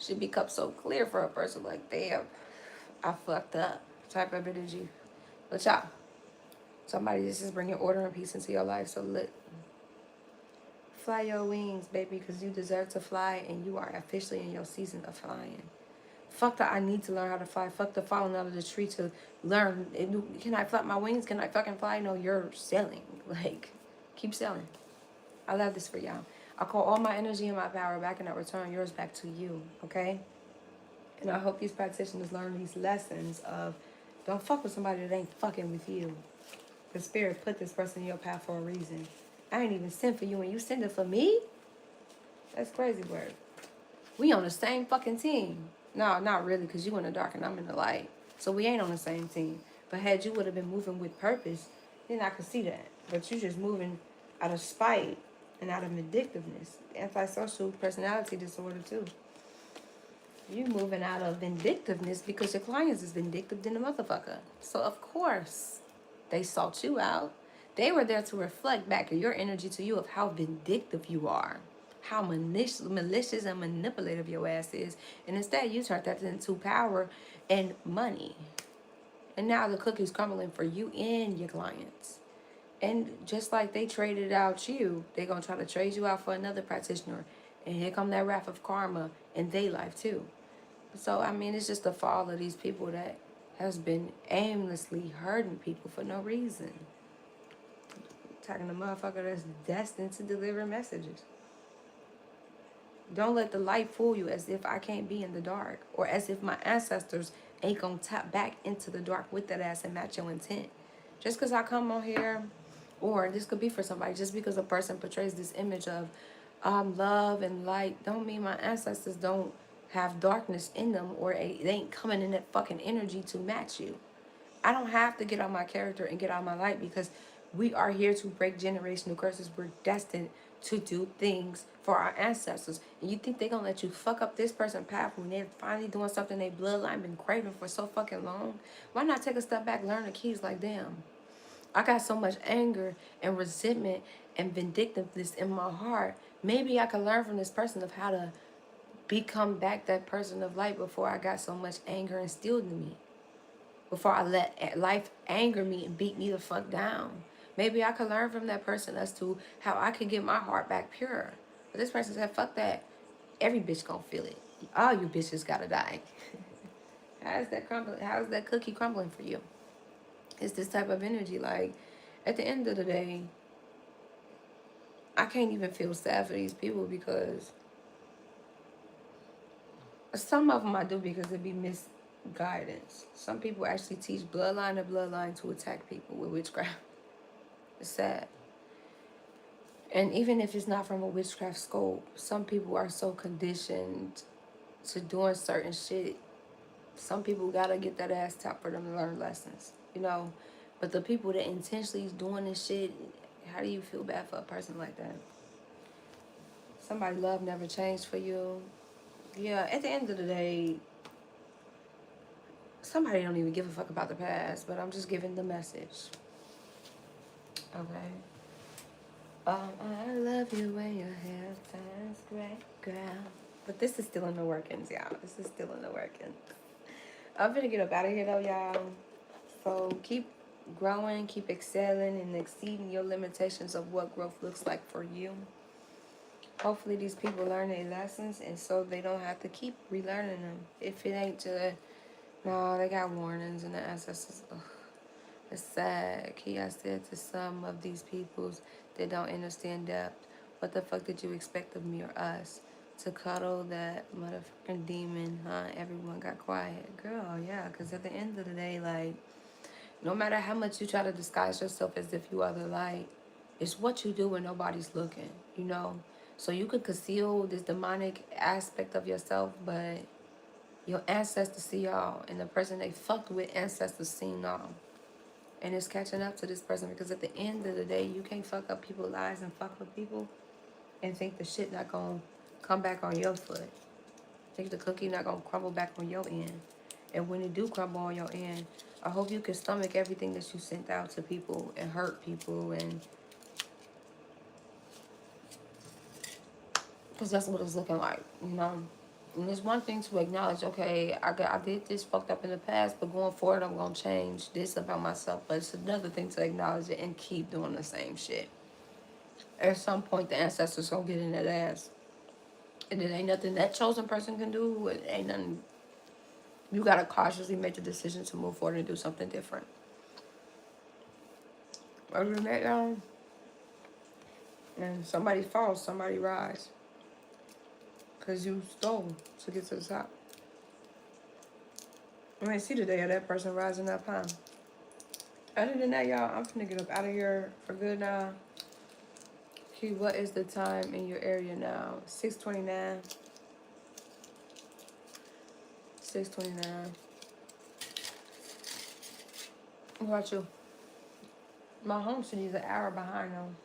Should be cup so clear for a person like, damn, I fucked up type of energy. But y'all, somebody just is bringing order and peace into your life. So look, fly your wings, baby, because you deserve to fly, and you are officially in your season of flying. Fuck the I need to learn how to fly. Fuck the falling out of the tree to learn. Can I flap my wings? Can I fucking fly? No, you're sailing. Like, keep sailing. I love this for y'all. I call all my energy and my power back, and I return yours back to you, okay? And I hope these practitioners learn these lessons of Don't fuck with somebody that ain't fucking with you. The spirit put this person in your path for a reason. I ain't even sent for you and you send it for me? That's crazy word. We on the same fucking team. No, not really, because you in the dark and I'm in the light. So we ain't on the same team. But had you would have been moving with purpose, then I could see that. But you just moving out of spite and out of vindictiveness. Antisocial personality disorder too. You moving out of vindictiveness because your clients is vindictive than a motherfucker. So of course they sought you out. They were there to reflect back your energy to you of how vindictive you are, how malicious and manipulative your ass is. And instead you turned that into power and money. And now the cookie's crumbling for you and your clients. And just like they traded out you, they gonna try to trade you out for another practitioner. And here come that wrath of karma in their life too. So, I mean, it's just the fall of these people that has been aimlessly hurting people for no reason. Talking to a motherfucker that's destined to deliver messages. Don't let the light fool you as if I can't be in the dark. Or as if my ancestors ain't gonna tap back into the dark with that ass and match your intent. Just because I come on here, or this could be for somebody, just because a person portrays this image of love and light, don't mean my ancestors don't have darkness in them, or they ain't coming in that fucking energy to match you. I don't have to get on my character and get on my light because we are here to break generational curses. We're destined to do things for our ancestors. And you think they're going to let you fuck up this person's path when they're finally doing something their bloodline been craving for so fucking long? Why not take a step back, learn the keys like them? I got so much anger and resentment and vindictiveness in my heart. Maybe I could learn from this person of how to become back that person of light before I got so much anger instilled in me. Before I let life anger me and beat me the fuck down. Maybe I could learn from that person as to how I could get my heart back pure. But this person said, fuck that. Every bitch gonna feel it. All you bitches gotta die. How's that crumbling? How's that cookie crumbling for you? It's this type of energy. Like, at the end of the day, I can't even feel sad for these people because some of them I do because it be misguidance. Some people actually teach bloodline to bloodline to attack people with witchcraft. It's sad. And even if it's not from a witchcraft scope, some people are so conditioned to doing certain shit. Some people gotta get that ass tapped for them to learn lessons, you know? But the people that intentionally is doing this shit, how do you feel bad for a person like that? Somebody love never changed for you. Yeah, at the end of the day, somebody don't even give a fuck about the past, but I'm just giving the message. Okay? I love you when your hair turns gray, girl. But this is still in the workings, y'all. This is still in the workings. I'm gonna get up out of here, though, y'all. So keep growing, keep excelling, and exceeding your limitations of what growth looks like for you. Hopefully these people learn their lessons, and so they don't have to keep relearning them. If it ain't to, no, they got warnings and the ancestors. Ugh. It's sad. Keyyyy said to some of these peoples that don't understand depth, what the fuck did you expect of me or us? To cuddle that motherfucking demon, huh? Everyone got quiet. Girl, yeah, because at the end of the day, like, no matter how much you try to disguise yourself as if you are the light, it's what you do when nobody's looking, you know? So you could conceal this demonic aspect of yourself, but your ancestors see y'all, and the person they fucked with ancestors seen y'all. And it's catching up to this person because at the end of the day, you can't fuck up people's lives and fuck with people and think the shit not gonna come back on your foot. Think the cookie not gonna crumble back on your end. And when it do crumble on your end, I hope you can stomach everything that you sent out to people and hurt people, and because that's what it's looking like, you know. And it's one thing to acknowledge, okay, I did this fucked up in the past, but going forward, I'm going to change this about myself. But it's another thing to acknowledge it and keep doing the same shit. At some point, the ancestors going to get in that ass. And it ain't nothing that chosen person can do. It ain't nothing. You got to cautiously make the decision to move forward and do something different. Other than that, and somebody falls, somebody rise. Because you stole to get to the top. I mean, see the day of that person rising up, huh? Other than that, y'all, I'm finna get up out of here for good now. Key, what is the time in your area now? 6:29. 6:29. What about you? My home city is an hour behind them.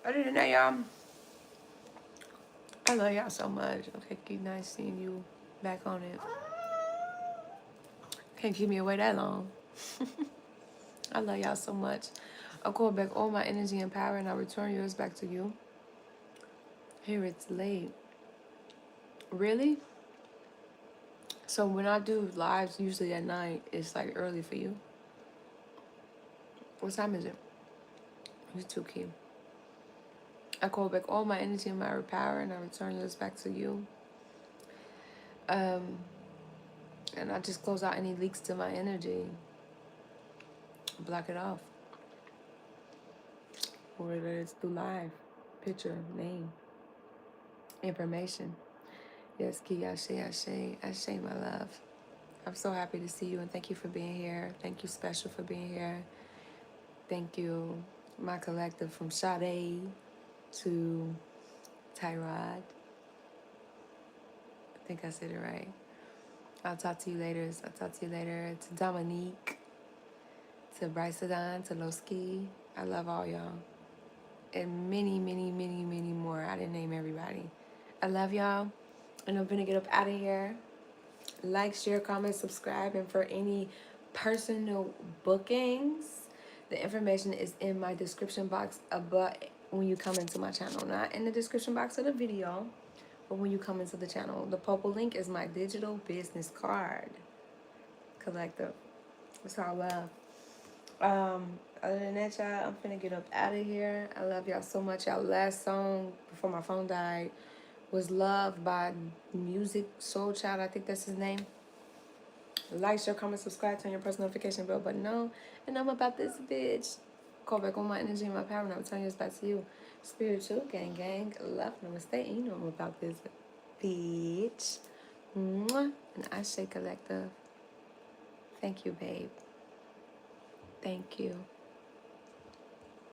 Other than that, y'all, I love y'all so much. Okay, keep nice seeing you back on it. Can't keep me away that long. I love y'all so much. I call back all my energy and power, and I return yours back to you. Here it's late. Really? So when I do lives, usually at night, it's like early for you. What time is it? It's too key. I call back all my energy and my power, and I return yours back to you. And I just close out any leaks to my energy. Block it off. Whether it's through live, picture, name, information. Yes, Key, Ashe, Ashe, Ashe, my love. I'm so happy to see you, and thank you for being here. Thank you, Special, for being here. Thank you, my collective, from Sade to Tyrod. I think I said it right. I'll talk to you later. I'll talk to you later. To Dominique, to Bryceadon, to Loski. I love all y'all. And many, many, many, many more. I didn't name everybody. I love y'all. And I'm gonna get up out of here. Like, share, comment, subscribe. And for any personal bookings, the information is in my description box above when you come into my channel. Not in the description box of the video, but when you come into the channel. The purple link is my digital business card collective. That's all love. Other than that, y'all, I'm finna get up out of here. I love y'all so much. Y'all last song before my phone died was Love by Music Soul Child. I think that's his name. Like, share, comment, subscribe, turn your post notification bell button on. And I'm about this bitch. Call back on my energy and my power, and I'm telling you this back to you. Spiritual gang gang. Love, namaste. And you know I'm about this bitch. Mwah. And I say collective. Thank you, babe. Thank you.